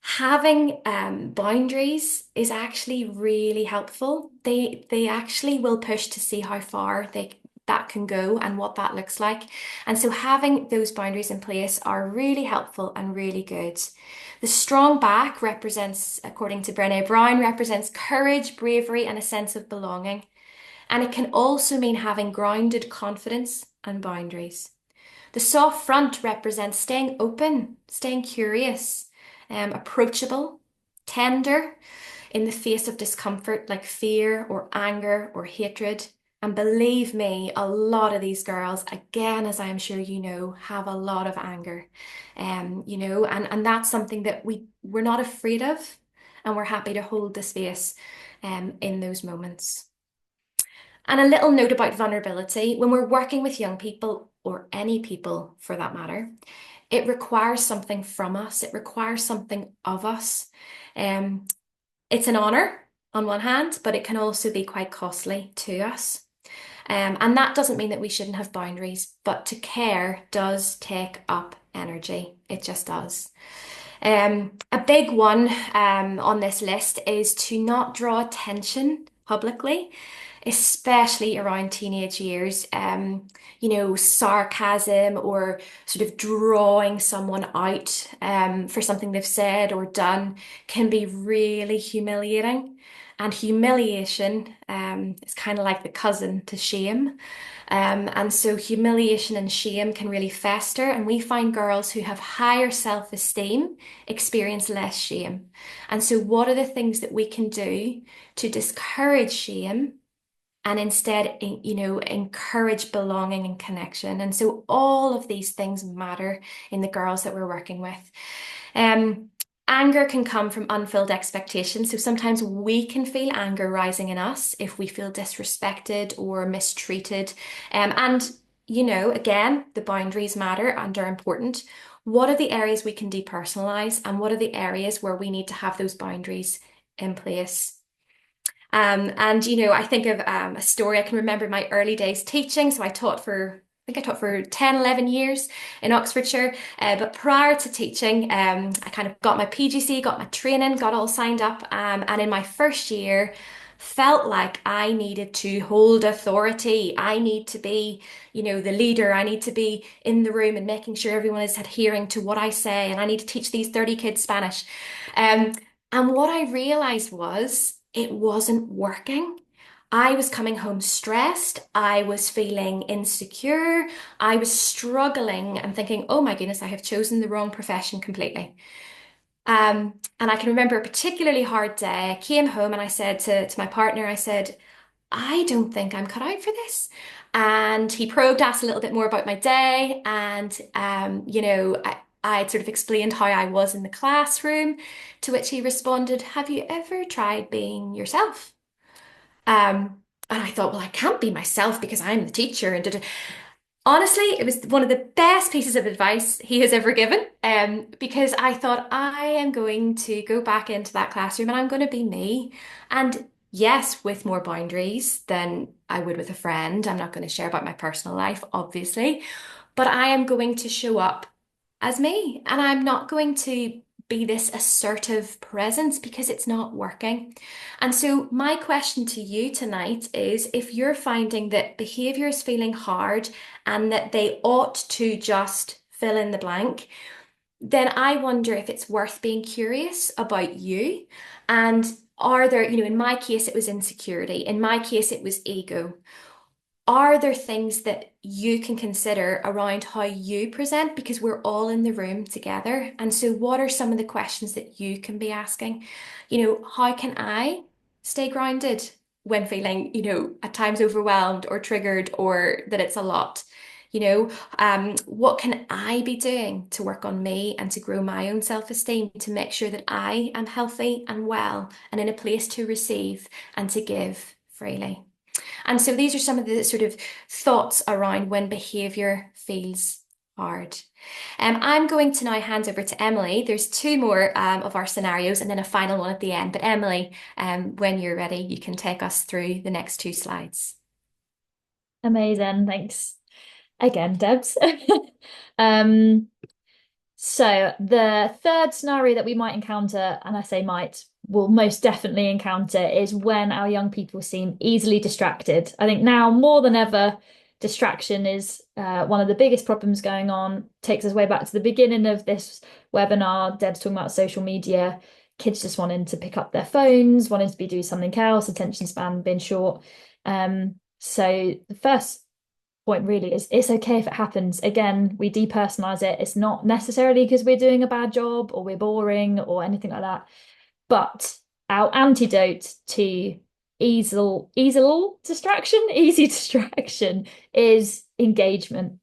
having boundaries is actually really helpful. They actually will push to see how far that can go and what that looks like. And so having those boundaries in place are really helpful and really good. The strong back represents, according to Brené Brown, represents courage, bravery, and a sense of belonging. And it can also mean having grounded confidence and boundaries. The soft front represents staying open, staying curious, approachable, tender in the face of discomfort like fear or anger or hatred. And believe me, a lot of these girls, again, as I'm sure you know, have a lot of anger. And that's something that we're not afraid of, and we're happy to hold the space in those moments. And a little note about vulnerability. When we're working with young people, or any people for that matter, it requires something from us. It requires something of us. It's an honor on one hand, but it can also be quite costly to us. And that doesn't mean that we shouldn't have boundaries, but to care does take up energy. It just does. A big one on this list is to not draw attention publicly, especially around teenage years. Sarcasm or sort of drawing someone out for something they've said or done can be really humiliating. And humiliation is kind of like the cousin to shame. And so humiliation and shame can really fester, and we find girls who have higher self-esteem experience less shame. And so, what are the things that we can do to discourage shame and instead, encourage belonging and connection? And so, all of these things matter in the girls that we're working with. Um, Anger can come from unfilled expectations. So sometimes we can feel anger rising in us if we feel disrespected or mistreated. Again, the boundaries matter and are important. What are the areas we can depersonalize, and what are the areas where we need to have those boundaries in place? I think of a story. I can remember my early days teaching. So I think I taught for 10, 11 years in Oxfordshire. But prior to teaching, I kind of got my PGC, got my training, got all signed up. And in my first year, felt like I needed to hold authority. I need to be, the leader. I need to be in the room and making sure everyone is adhering to what I say. And I need to teach these 30 kids Spanish. Um, and what I realized was it wasn't working. I was coming home stressed. I was feeling insecure. I was struggling and thinking, oh my goodness, I have chosen the wrong profession completely. And I can remember a particularly hard day. I came home and I said to my partner, I said, I don't think I'm cut out for this. And he probed, asked a little bit more about my day. And, I sort of explained how I was in the classroom, to which he responded, have you ever tried being yourself? And I thought, well, I can't be myself because I'm the teacher. And honestly, it was one of the best pieces of advice he has ever given. Because I thought I am going to go back into that classroom and I'm going to be me. And yes, with more boundaries than I would with a friend. I'm not going to share about my personal life, obviously, but I am going to show up as me. And I'm not going to be this assertive presence because it's not working. And so, my question to you tonight is if you're finding that behavior is feeling hard and that they ought to just fill in the blank, then I wonder if it's worth being curious about you. And are there, in my case, it was insecurity. In my case, it was ego. Are there things that you can consider around how you present? Because we're all in the room together. And so, what are some of the questions that you can be asking? How can I stay grounded when feeling, at times overwhelmed or triggered or that it's a lot? What can I be doing to work on me and to grow my own self-esteem to make sure that I am healthy and well and in a place to receive and to give freely? And so these are some of the sort of thoughts around when behavior feels hard. I'm going to now hand over to Emily. There's two more of our scenarios and then a final one at the end. But Emily, when you're ready, you can take us through the next two slides. Amazing. Thanks again, Debs. Um, so the third scenario that we might encounter, and I say might, will most definitely encounter, is when our young people seem easily distracted. I think now more than ever, distraction is one of the biggest problems going on. Takes us way back to the beginning of this webinar. Deb's talking about social media, kids just wanting to pick up their phones, wanting to be doing something else, attention span being short. So the first point really is it's okay if it happens. Again, we depersonalize it. It's not necessarily because we're doing a bad job or we're boring or anything like that. But our antidote to easy distraction is engagement.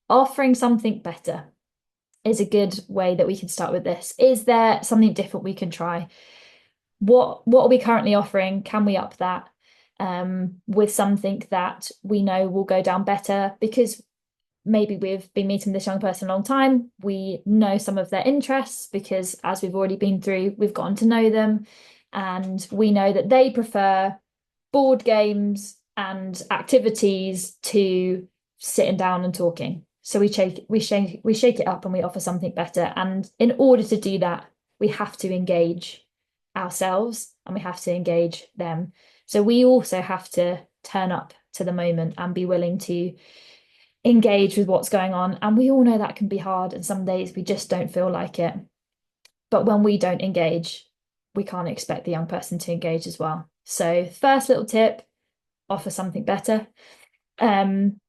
Offering something better is a good way that we can start with this. Is there something different we can try? What are we currently offering? Can we up that with something that we know will go down better? Because maybe we've been meeting this young person a long time. We know some of their interests because, as we've already been through, we've gotten to know them. And we know that they prefer board games and activities to sitting down and talking. So we shake it up and we offer something better. And in order to do that, we have to engage ourselves and we have to engage them. So we also have to turn up to the moment and be willing to engage with what's going on. And we all know that can be hard, and some days we just don't feel like it. But when we don't engage, we can't expect the young person to engage as well. So, first little tip, offer something better. And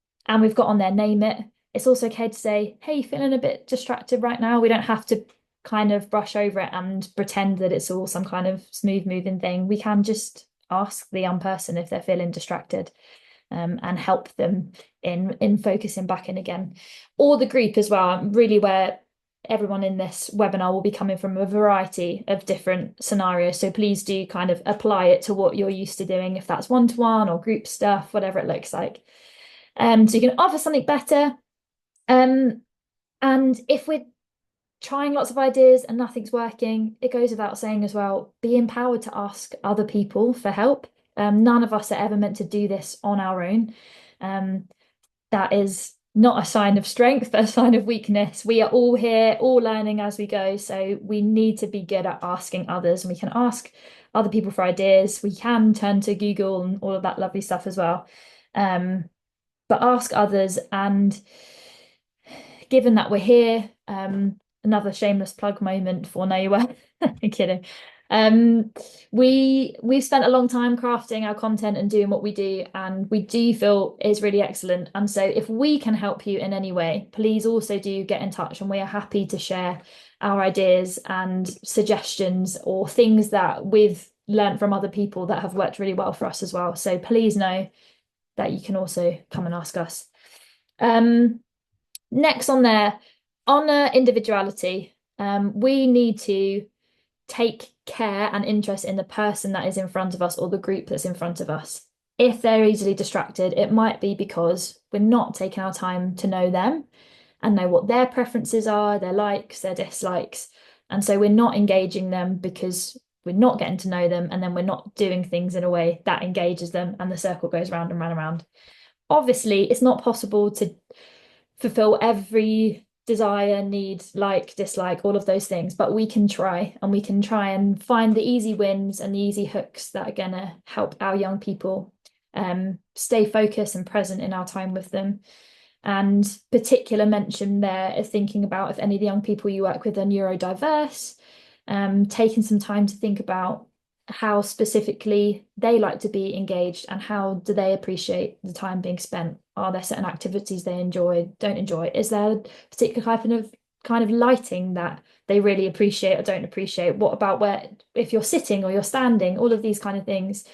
we've got on there, name it. It's also okay to say, hey, feeling a bit distracted right now. We don't have to kind of brush over it and pretend that it's all some kind of smooth moving thing. We can just ask the young person if they're feeling distracted, and help them in focusing back in again. Or the group as well, really, where everyone in this webinar will be coming from a variety of different scenarios. So please do kind of apply it to what you're used to doing, if that's one-to-one or group stuff, whatever it looks like. So you can offer something better. And if we're trying lots of ideas and nothing's working, it goes without saying as well, be empowered to ask other people for help. None of us are ever meant to do this on our own. That is not a sign of strength, but a sign of weakness. We are all here, all learning as we go. So we need to be good at asking others, and we can ask other people for ideas. We can turn to Google and all of that lovely stuff as well. But ask others, and given that we're here, another shameless plug moment for Know Your Worth. I'm kidding. We've spent a long time crafting our content and doing what we do, and we do feel is really excellent. And so if we can help you in any way, please also do get in touch, and we are happy to share our ideas and suggestions or things that we've learned from other people that have worked really well for us as well. So please know that you can also come and ask us. Next on there, honor individuality. We need to take care and interest in the person that is in front of us or the group that's in front of us. If they're easily distracted, it might be because we're not taking our time to know them and know what their preferences are, their likes, their dislikes. And so we're not engaging them because we're not getting to know them, and then we're not doing things in a way that engages them, and the circle goes round and round and round. Obviously, it's not possible to fulfill every desire, need, like, dislike, all of those things, but we can try, and we can try and find the easy wins and the easy hooks that are going to help our young people stay focused and present in our time with them. And particular mention there is thinking about if any of the young people you work with are neurodiverse, taking some time to think about how specifically they like to be engaged and how do they appreciate the time being spent. Are there certain activities they enjoy, don't enjoy? Is there a particular kind of lighting that they really appreciate or don't appreciate? What about where, if you're sitting or you're standing, all of these kind of things,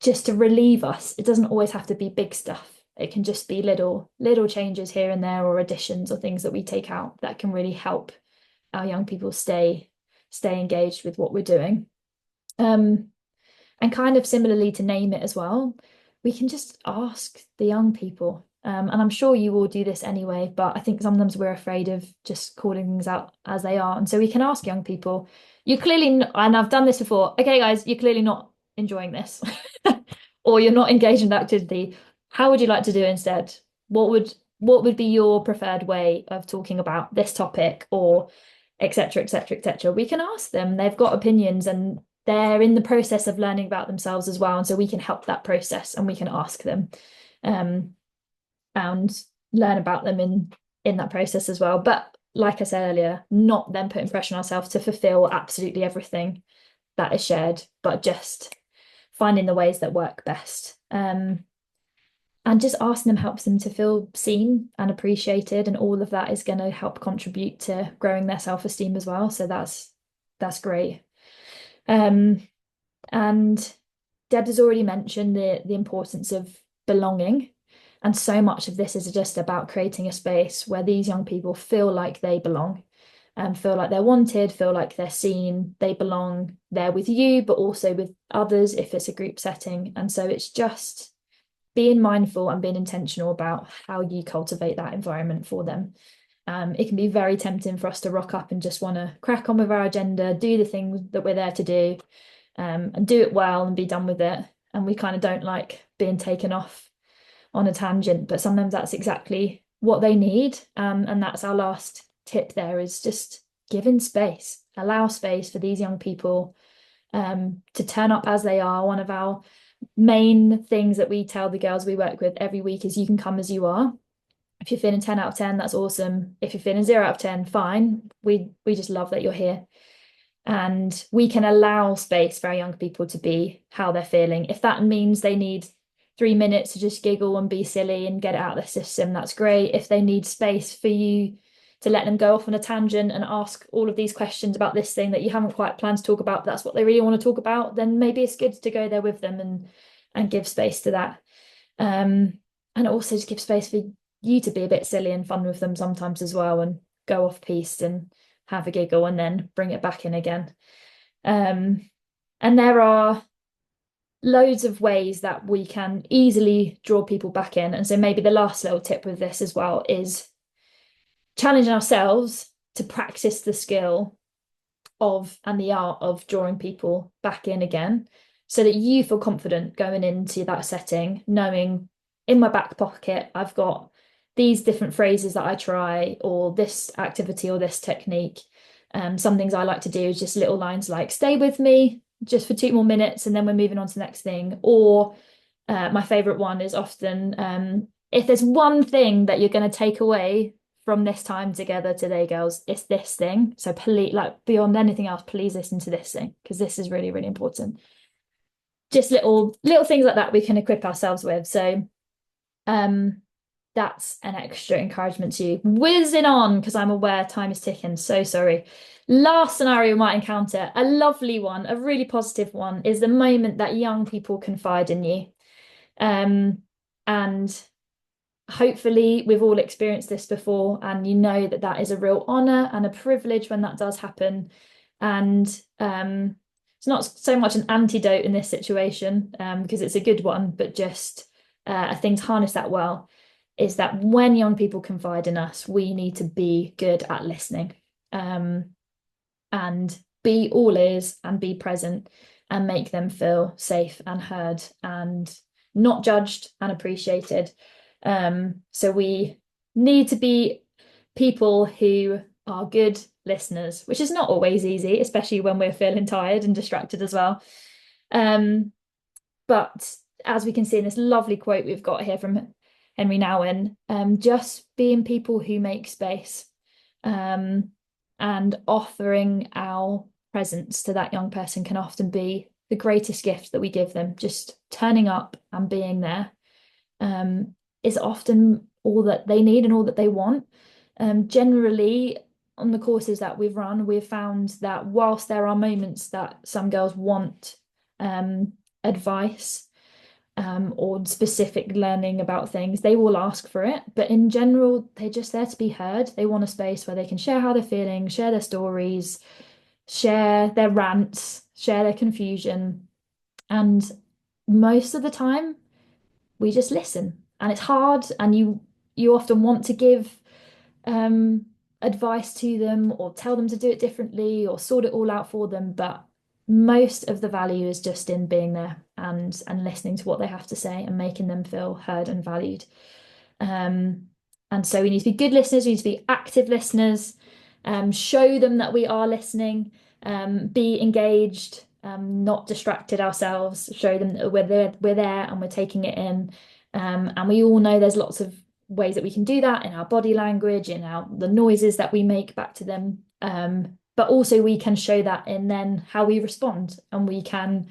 just to relieve us. It doesn't always have to be big stuff. It can just be little changes here and there, or additions or things that we take out that can really help our young people stay engaged with what we're doing. And kind of similarly to name it as well, we can just ask the young people. And I'm sure you all do this anyway, but I think sometimes we're afraid of just calling things out as they are. And so we can ask young people, you clearly, and I've done this before, okay, guys, you're clearly not enjoying this, or you're not engaged in the activity. How would you like to do it instead? What would be your preferred way of talking about this topic, or etc., etc., etc.? We can ask them. They've got opinions, and they're in the process of learning about themselves as well. And so we can help that process, and we can ask them and learn about them in that process as well. But like I said earlier, not then putting pressure on ourselves to fulfill absolutely everything that is shared, but just finding the ways that work best. And just asking them helps them to feel seen and appreciated, and all of that is going to help contribute to growing their self-esteem as well. So that's great. And Deb has already mentioned the importance of belonging. And so much of this is just about creating a space where these young people feel like they belong, and feel like they're wanted, feel like they're seen, they belong there with you, but also with others if it's a group setting. And so it's just being mindful and being intentional about how you cultivate that environment for them. It can be very tempting for us to rock up and just want to crack on with our agenda, do the things that we're there to do, and do it well and be done with it. And we kind of don't like being taken off on a tangent, but sometimes that's exactly what they need. And that's our last tip there, is just giving space, allow space for these young people to turn up as they are. One of our main things that we tell the girls we work with every week is you can come as you are. If you're feeling 10 out of 10, that's awesome. If you're feeling 0 out of 10, fine. We just love that you're here. And we can allow space for our young people to be how they're feeling. If that means they need 3 minutes to just giggle and be silly and get it out of their system, that's great. If they need space for you to let them go off on a tangent and ask all of these questions about this thing that you haven't quite planned to talk about, but that's what they really want to talk about, then maybe it's good to go there with them and give space to that. And also just give space for you to be a bit silly and fun with them sometimes as well, and go off piste and have a giggle and then bring it back in again. And there are loads of ways that we can easily draw people back in. And so maybe the last little tip with this as well is challenging ourselves to practice the skill of and the art of drawing people back in again, so that you feel confident going into that setting, knowing in my back pocket I've got these different phrases that I try, or this activity or this technique. Some things I like to do is just little lines like "stay with me just for 2 more minutes and then we're moving on to the next thing." Or my favorite one is often, if there's one thing that you're going to take away from this time together today, girls, it's this thing. So please, like, beyond anything else, please listen to this thing, because this is really, really important. Just little things like that we can equip ourselves with. So that's an extra encouragement to you. Whizzing on, because I'm aware time is ticking. So sorry. Last scenario we might encounter, a lovely one, a really positive one, is the moment that young people confide in you. And hopefully we've all experienced this before, and you know that that is a real honor and a privilege when that does happen. And it's not so much an antidote in this situation, because it's a good one, but just a thing to harness that well, is that when young people confide in us, we need to be good at listening, and be all ears and be present and make them feel safe and heard and not judged and appreciated. So we need to be people who are good listeners, which is not always easy, especially when we're feeling tired and distracted as well. But as we can see in this lovely quote we've got here from Henry Nouwen, just being people who make space, and offering our presence to that young person can often be the greatest gift that we give them. Just turning up and being there is often all that they need and all that they want. Generally, on the courses that we've run, we've found that whilst there are moments that some girls want advice or specific learning about things, they will ask for it. But in general, they're just there to be heard. They want a space where they can share how they're feeling, share their stories, share their rants, share their confusion. And most of the time, we just listen. And it's hard, and you often want to give advice to them or tell them to do it differently or sort it all out for them, but most of the value is just in being there and listening to what they have to say and making them feel heard and valued. And so we need to be good listeners, we need to be active listeners, show them that we are listening, be engaged, not distracted ourselves, show them that we're there and we're taking it in. And we all know there's lots of ways that we can do that in our body language, in the noises that we make back to them. But also we can show that in then how we respond, and we can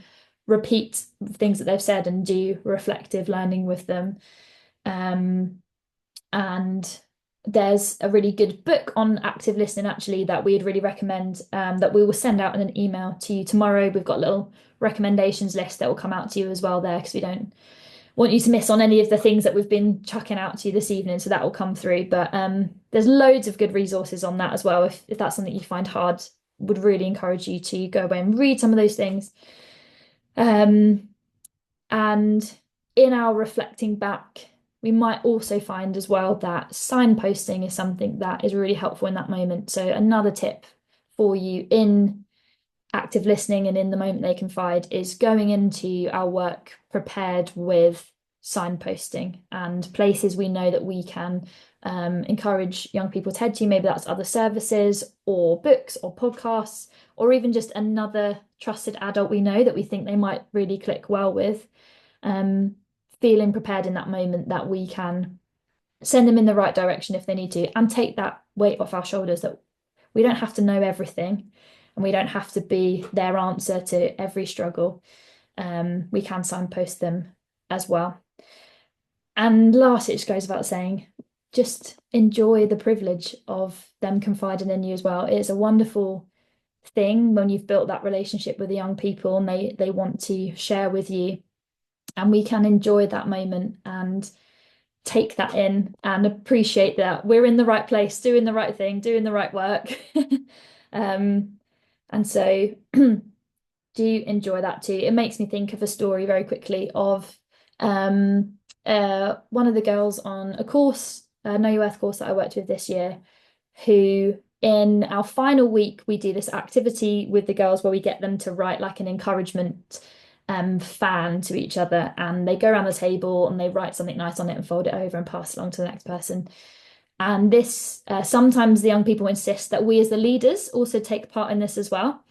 repeat things that they've said and do reflective learning with them. And there's a really good book on active listening actually that we'd really recommend, that we will send out in an email to you tomorrow. We've got a little recommendations list that will come out to you as well there, because we don't want you to miss on any of the things that we've been chucking out to you this evening, so that will come through. But there's loads of good resources on that as well. If that's something you find hard, would really encourage you to go away and read some of those things. And in our reflecting back, we might also find as well that signposting is something that is really helpful in that moment. So another tip for you in active listening and in the moment they confide is going into our work prepared with signposting and places we know that we can encourage young people to head to. Maybe that's other services or books or podcasts, or even just another trusted adult we know that we think they might really click well with. Feeling prepared in that moment that we can send them in the right direction if they need to, and take that weight off our shoulders that we don't have to know everything and we don't have to be their answer to every struggle. We can signpost them as well. And last, it just goes without saying, just enjoy the privilege of them confiding in you as well. It's a wonderful thing when you've built that relationship with the young people and they want to share with you. And we can enjoy that moment and take that in and appreciate that we're in the right place, doing the right thing, doing the right work. And so do enjoy that too. It makes me think of a story very quickly of one of the girls on a course, a Know Your Worth course that I worked with this year, who in our final week, we do this activity with the girls where we get them to write like an encouragement fan to each other, and they go around the table and they write something nice on it and fold it over and pass it along to the next person. And this sometimes the young people insist that we as the leaders also take part in this as well,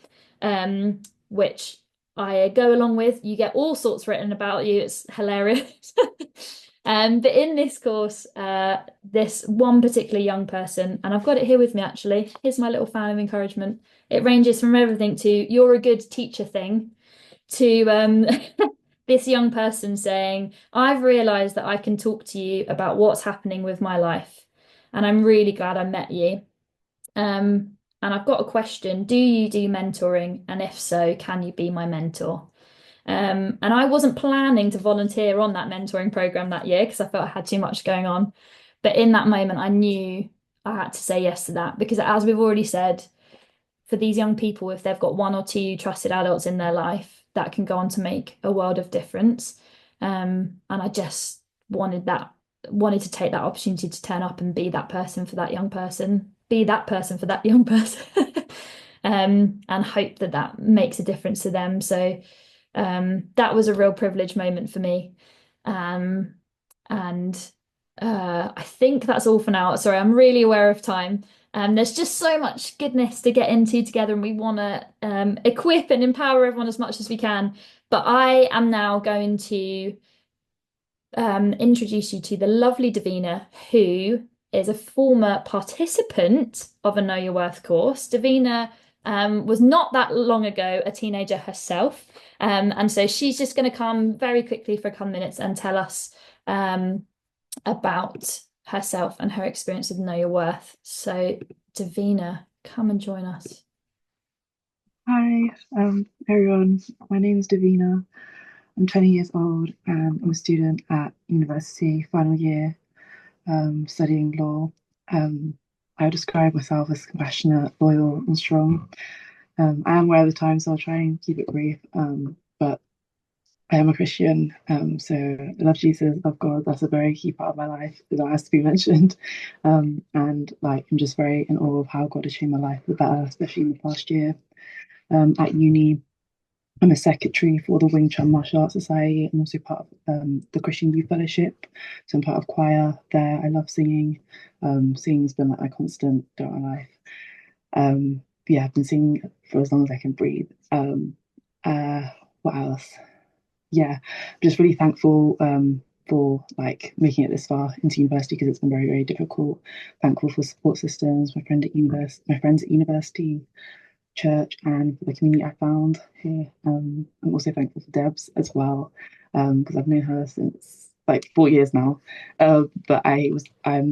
which I go along with. You get all sorts written about you. It's hilarious. But in this course, this one particular young person, and I've got it here with me actually. Here's my little fan of encouragement. It ranges from everything to "you're a good teacher" thing to this young person saying, "I've realized that I can talk to you about what's happening with my life, and I'm really glad I met you. And I've got a question. Do you do mentoring? And if so, can you be my mentor?" And I wasn't planning to volunteer on that mentoring program that year because I felt I had too much going on. But in that moment, I knew I had to say yes to that because, as we've already said, for these young people, if they've got one or two trusted adults in their life, that can go on to make a world of difference. And I just wanted to take that opportunity to turn up and be that person for that young person, be that person for that young person, and hope that that makes a difference to them. So that was a real privilege moment for me. And I think that's all for now. Sorry, I'm really aware of time. There's just so much goodness to get into together, and we want to equip and empower everyone as much as we can. But I am now going to introduce you to the lovely Davina, who is a former participant of a Know Your Worth course. Davina was not that long ago a teenager herself. And so she's just going to come very quickly for a couple of minutes and tell us about herself and her experience with Know Your Worth. So, Davina, come and join us. Hi, everyone. My name is Davina. I'm 20 years old and I'm a student at university, final year, studying law. I would describe myself as compassionate, loyal, and strong. I am aware of the time, so I'll try and keep it brief. But I am a Christian, so I love Jesus, love God. That's a very key part of my life that has to be mentioned. And like, I'm just very in awe of how God has changed my life for the better, especially in the past year. At uni, I'm a secretary for the Wing Chun Martial Arts Society. I'm also part of the Christian Youth Fellowship. So I'm part of choir there. I love singing. Singing's been like my constant throughout my life. Yeah, I've been singing for as long as I can breathe. What else? Yeah, I'm just really thankful for like making it this far into university because it's been very, very difficult. Thankful for support systems, my friends at university, church, and for the community I found here. I'm also thankful for Debs as well because I've known her since like 4 years now. But I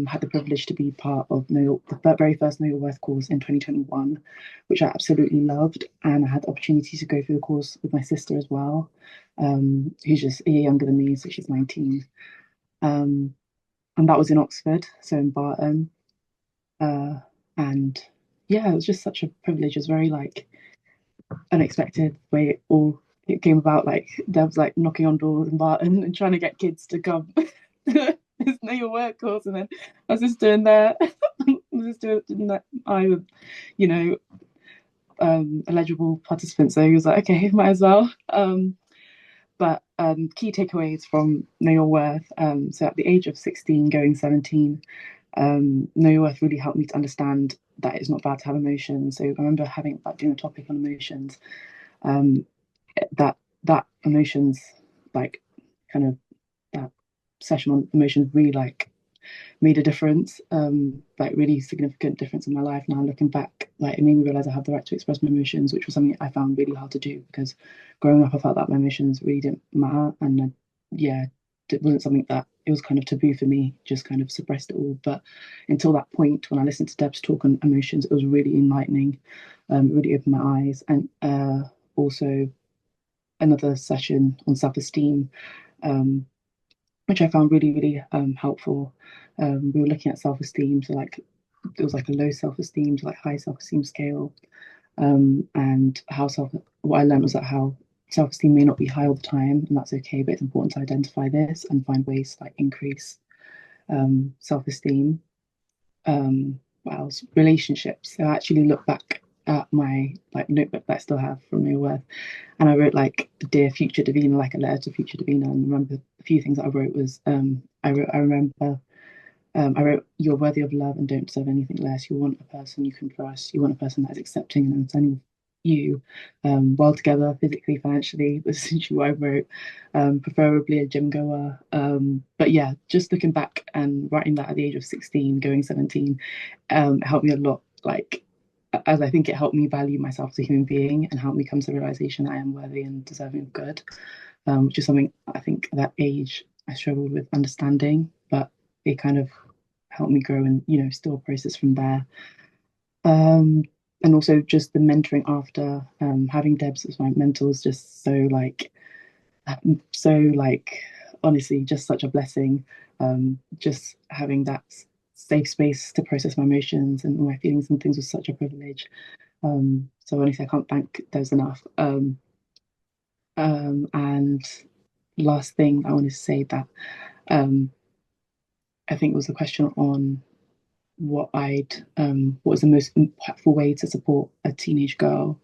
had the privilege to be part of the very first Know Your Worth course in 2021, which I absolutely loved, and I had the opportunity to go through the course with my sister as well, who's just a year younger than me, so she's 19. And that was in Oxford, so in Barton. And yeah, it was just such a privilege. It was very like unexpected way it came about. Like Deb's like knocking on doors in Barton and trying to get kids to come to this Know Your Work course, and then I was just doing that. I was just doing that. I was, you know, eligible participant, so he was like, okay, might as well. But key takeaways from Know Your Worth. So at the age of 16, going 17, Know Your Worth really helped me to understand that it's not bad to have emotions. So I remember having like doing a topic on emotions, um, that that emotions like kind of that session on emotions really like made a difference, like really significant difference in my life. Now looking back, like it made me realize I have the right to express my emotions, which was something I found really hard to do because growing up I felt that my emotions really didn't matter, and yeah, it wasn't something that it was kind of taboo for me, just kind of suppressed it all. But until that point, when I listened to Deb's talk on emotions, it was really enlightening, really opened my eyes, and also another session on self-esteem, um, which I found really, really helpful. We were looking at self-esteem, so like it was like a low self-esteem to like high self-esteem scale, and how self. What I learned was that how self-esteem may not be high all the time, and that's okay. But it's important to identify this and find ways to like increase self-esteem. What else? Relationships. So I actually look back at my like notebook that I still have from New Worth, and I wrote like dear future Davina, like a letter to future Davina. And remember a few things that I wrote was I remember I wrote, "You're worthy of love and don't deserve anything less. You want a person you can trust. You want a person that is accepting and understanding of you, well together, physically, financially." Was essentially what I wrote. Preferably a gym goer. But yeah, just looking back and writing that at the age of 16, going 17, helped me a lot. Like, as I think it helped me value myself as a human being and helped me come to the realization that I am worthy and deserving of good, which is something I think at that age I struggled with understanding, but it kind of helped me grow and still process from there. Um, and also just the mentoring after, having Debs as my mentor is just so like honestly just such a blessing. Just having that safe space to process my emotions and my feelings and things was such a privilege. So honestly, I can't thank Debs enough. And last thing I wanted to say that um, I think was a question on what was the most impactful way to support a teenage girl.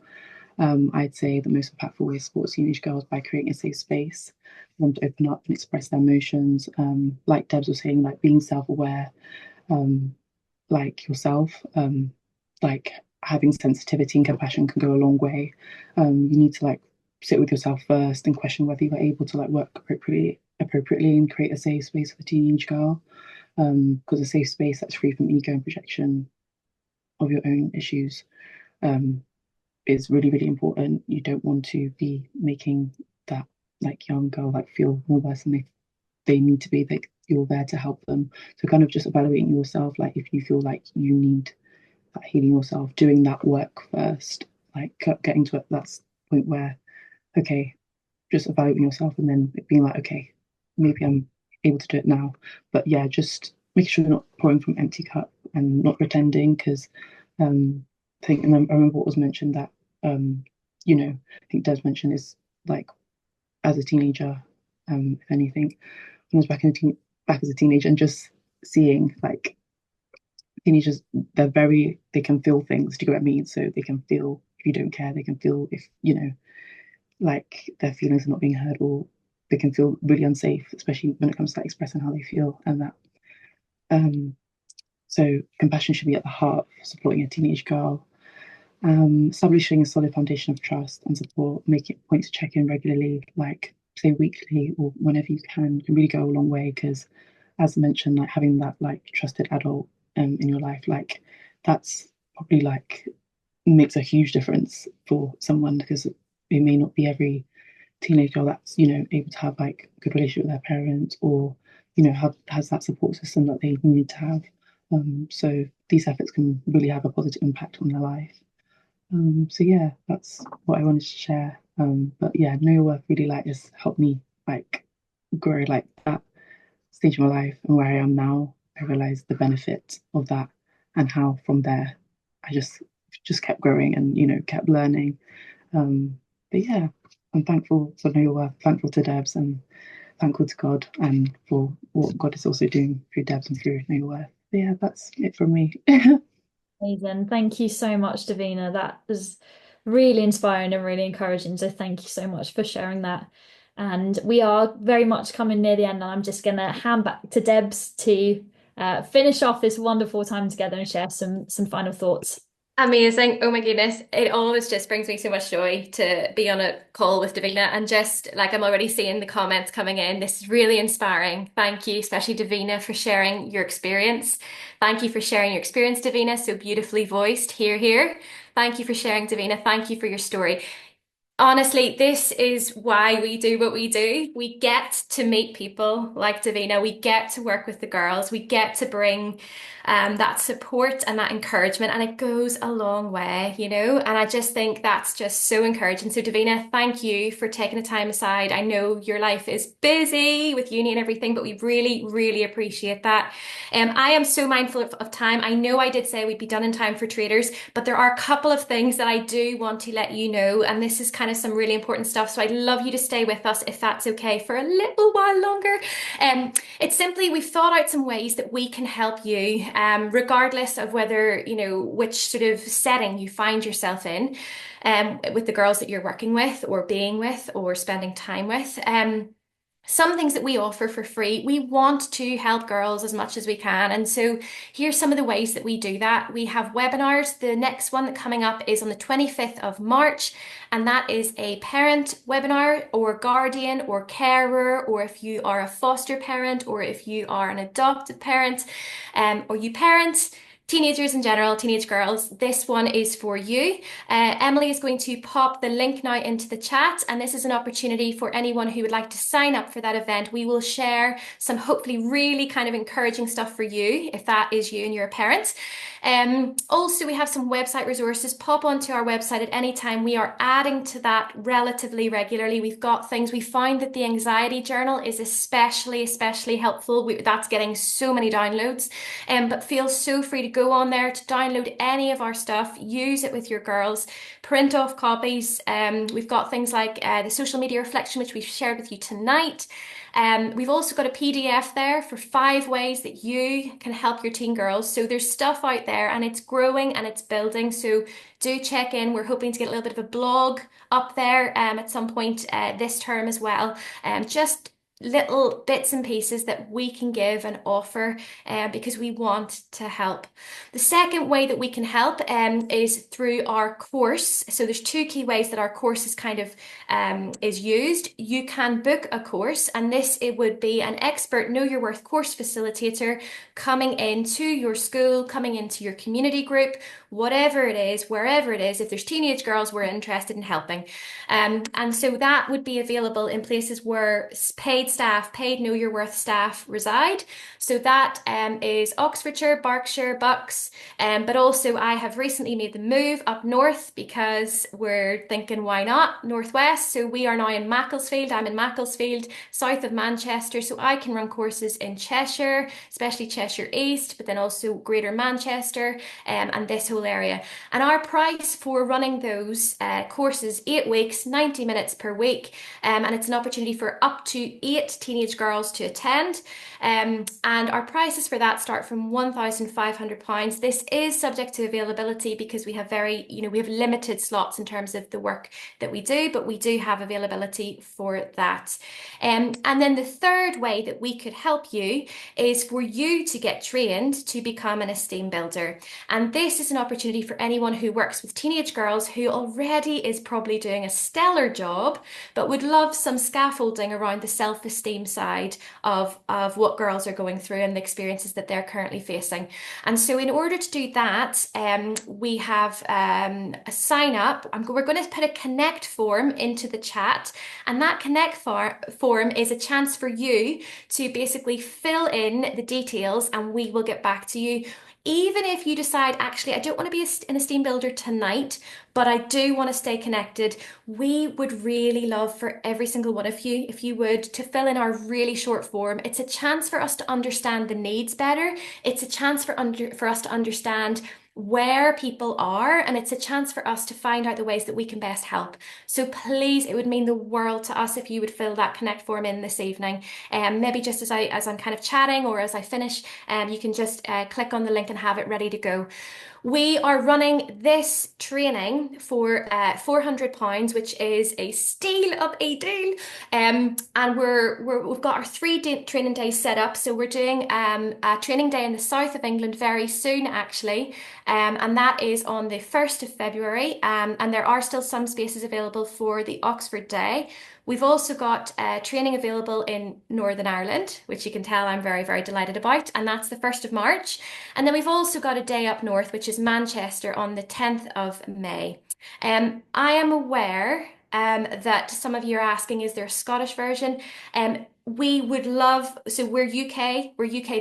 I'd say the most impactful way to support teenage girls by creating a safe space for them to open up and express their emotions. Like Debs was saying, like being self-aware, um, like yourself, like having sensitivity and compassion can go a long way. You need to like sit with yourself first and question whether you are able to like work appropriately and create a safe space for a teenage girl. Because a safe space that's free from ego and projection of your own issues, um, is really, really important. You don't want to be making that like young girl like feel more worse than they need to be. Like you're there to help them. So kind of just evaluating yourself, like if you feel like you need that healing yourself, doing that work first, like getting to that point where, okay, just evaluating yourself and then being like, okay, maybe I'm able to do it now. But yeah, just making sure you're not pouring from empty cup and not pretending, because I think, and I remember what was mentioned that, um, I think Des mentioned is like as a teenager, if anything, when I was back as a teenager and just seeing like teenagers, they can feel things. Do you get what I mean? So they can feel if you don't care, they can feel if, like their feelings are not being heard, or they can feel really unsafe, especially when it comes to like, expressing how they feel. And that so compassion should be at the heart of supporting a teenage girl. Establishing a solid foundation of trust and support, making it a point to check in regularly, like say weekly or whenever you can really go a long way. Because as mentioned, like having that like trusted adult in your life, like that's probably like makes a huge difference for someone, because it may not be every teenage girl that's able to have like a good relationship with their parents, or has that support system that they need to have. So these efforts can really have a positive impact on their life. So yeah, that's what I wanted to share. But yeah, Know Your Worth really like has helped me like grow like that stage of my life, and where I am now, I realized the benefit of that, and how from there I just kept growing and kept learning. But yeah, I'm thankful for Know Your Worth, thankful to Debs, and thankful to God and for what God is also doing through Debs and through Know Your Worth. But yeah, that's it from me. Amazing. Thank you so much, Davina. That was really inspiring and really encouraging. So thank you so much for sharing that. And we are very much coming near the end, and I'm just going to hand back to Debs to finish off this wonderful time together and share some final thoughts. Amazing. Oh my goodness. It always just brings me so much joy to be on a call with Davina, and just like I'm already seeing the comments coming in. This is really inspiring. Thank you, especially Davina, for sharing your experience. Thank you for sharing your experience, Davina, so beautifully voiced. Here, here. Thank you for sharing, Davina. Thank you for your story. Honestly, this is why we do what we do. We get to meet people like Davina. We get to work with the girls. We get to bring that support and that encouragement, and it goes a long way, you know? And I just think that's just so encouraging. So, Davina, thank you for taking the time aside. I know your life is busy with uni and everything, but we really, really appreciate that. I am so mindful of time. I know I did say we'd be done in time for traders, but there are a couple of things that I do want to let you know, and this is kind of some really important stuff. So I'd love you to stay with us if that's okay for a little while longer. It's simply we've thought out some ways that we can help you, regardless of whether, you know, which sort of setting you find yourself in, with the girls that you're working with or being with or spending time with. Some things that we offer for free. We want to help girls as much as we can. And so here's some of the ways that we do that. We have webinars. The next one that coming up is on the 25th of March, and that is a parent webinar or guardian or carer, or if you are a foster parent or if you are an adopted parent, or you parents, teenagers in general, teenage girls, this one is for you. Emily is going to pop the link now into the chat, and this is an opportunity for anyone who would like to sign up for that event. We will share some hopefully really kind of encouraging stuff for you if that is you and you're a parent. Also, we have some website resources. Pop onto our website at any time. We are adding to that relatively regularly. We've got things. We find that the anxiety journal is especially helpful. That's getting so many downloads. But feel so free to go on there to download any of our stuff, use it with your girls, print off copies. We've got things like the social media reflection, which we've shared with you tonight. We've also got a PDF there for 5 ways that you can help your teen girls. So there's stuff out there, and it's growing and it's building. So do check in. We're hoping to get a little bit of a blog up there at some point this term as well. Just little bits and pieces that we can give and offer because we want to help. The second way that we can help is through our course. So there's 2 key ways that our course is kind of is used. You can book a course, and it would be an expert Know Your Worth course facilitator coming into your school, coming into your community group, whatever it is, wherever it is. If there's teenage girls, we're interested in helping. And so that would be available in places where paid Know Your Worth staff reside. So that is Oxfordshire, Berkshire, Bucks, but also I have recently made the move up north because we're thinking, why not? Northwest. So we are now in Macclesfield. I'm in Macclesfield, south of Manchester. So I can run courses in Cheshire, especially Cheshire East, but then also Greater Manchester, and this whole area. And our price for running those courses, 8 weeks, 90 minutes per week, and it's an opportunity for up to 8 teenage girls to attend. And our prices for that start from £1,500. This is subject to availability because we have we have limited slots in terms of the work that we do, but we do have availability for that. And then the third way that we could help you is for you to get trained to become an esteem builder. And this is an opportunity for anyone who works with teenage girls who already is probably doing a stellar job, but would love some scaffolding around the self-esteem side of what girls are going through and the experiences that they're currently facing. And so in order to do that, we have a sign up. We're going to put a connect form into the chat, and that connect form is a chance for you to basically fill in the details, and we will get back to you. Even if you decide, actually, I don't want to be an esteem builder tonight, but I do want to stay connected, we would really love for every single one of you, if you would, to fill in our really short form. It's a chance for us to understand the needs better. It's a chance for us to understand where people are, and it's a chance for us to find out the ways that we can best help. So please, it would mean the world to us if you would fill that connect form in this evening. Maybe just as I'm kind of chatting or as I finish, you can just click on the link and have it ready to go. We are running this training for £400, which is a steal of a deal. And we've got our 3 day training days set up. So we're doing a training day in the south of England very soon, actually. And that is on the 1st of February. And there are still some spaces available for the Oxford Day. We've also got training available in Northern Ireland, which you can tell I'm very, very delighted about, and that's the 1st of March. And then we've also got a day up north, which is Manchester on the 10th of May. I am aware that some of you are asking, is there a Scottish version? We would love, so we're UK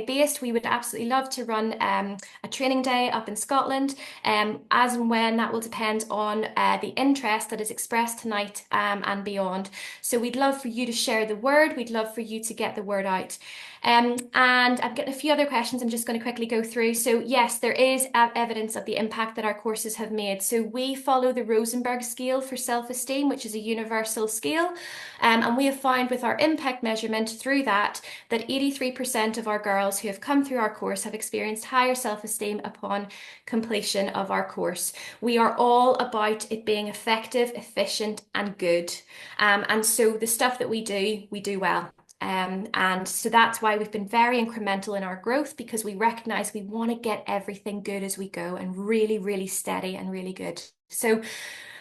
based. We would absolutely love to run a training day up in Scotland. As and when that will depend on the interest that is expressed tonight and beyond. So we'd love for you to share the word. We'd love for you to get the word out. And I'm getting a few other questions I'm just going to quickly go through. So yes, there is evidence of the impact that our courses have made. So we follow the Rosenberg scale for self-esteem, which is a universal scale. And we have found with our impact measurement through that 83% of our girls who have come through our course have experienced higher self-esteem upon completion of our course. We are all about it being effective, efficient, and good. And so the stuff that we do well. And so that's why we've been very incremental in our growth, because we recognize we want to get everything good as we go and really, really steady and really good. So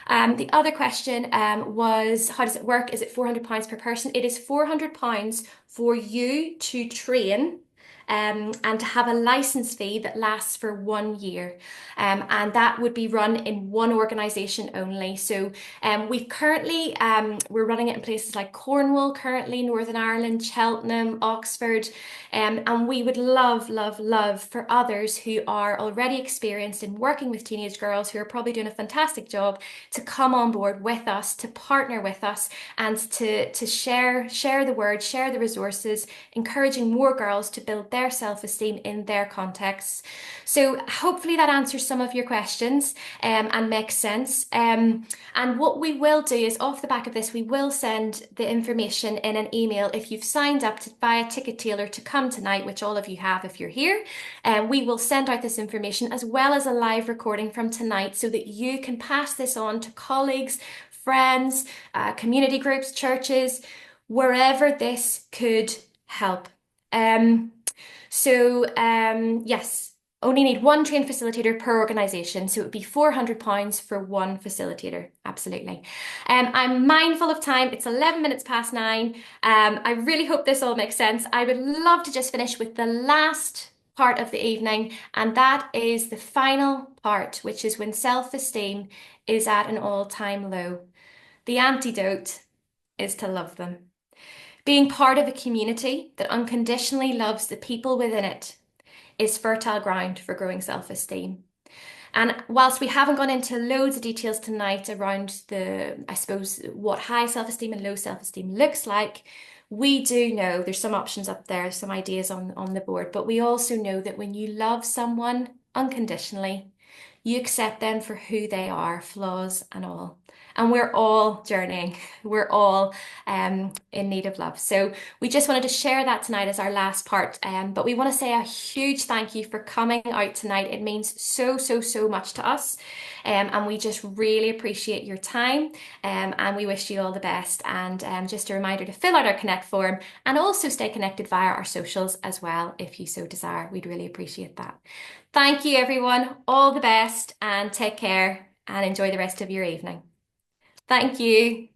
the other question was, how does it work? Is it £400 per person? It is £400 for you to train and to have a license fee that lasts for 1 year. And that would be run in one organisation only. So we've currently, we're running it in places like Cornwall currently, Northern Ireland, Cheltenham, Oxford. And we would love, love, love for others who are already experienced in working with teenage girls who are probably doing a fantastic job to come on board with us, to partner with us, and to share the word, share the resources, encouraging more girls to build their self-esteem in their contexts. So hopefully that answers some of your questions and makes sense. And what we will do is, off the back of this, we will send the information in an email if you've signed up to buy a ticket tailor to come tonight, which all of you have if you're here. We will send out this information as well as a live recording from tonight so that you can pass this on to colleagues, friends, community groups, churches, wherever this could help. Yes, only need one trained facilitator per organisation, so it would be £400 for one facilitator. Absolutely. I'm mindful of time. It's 11 minutes past 9. I really hope this all makes sense. I would love to just finish with the last part of the evening, and that is the final part, which is when self-esteem is at an all-time low. The antidote is to love them. Being part of a community that unconditionally loves the people within it is fertile ground for growing self-esteem. And whilst we haven't gone into loads of details tonight around I suppose, what high self-esteem and low self-esteem looks like, we do know there's some options up there, some ideas on the board, but we also know that when you love someone unconditionally, you accept them for who they are, flaws and all. And we're all journeying. We're all in need of love. So we just wanted to share that tonight as our last part. But we want to say a huge thank you for coming out tonight. It means so, so, so much to us. And we just really appreciate your time. And we wish you all the best. And just a reminder to fill out our Connect form and also stay connected via our socials as well, if you so desire. We'd really appreciate that. Thank you, everyone. All the best and take care and enjoy the rest of your evening. Thank you.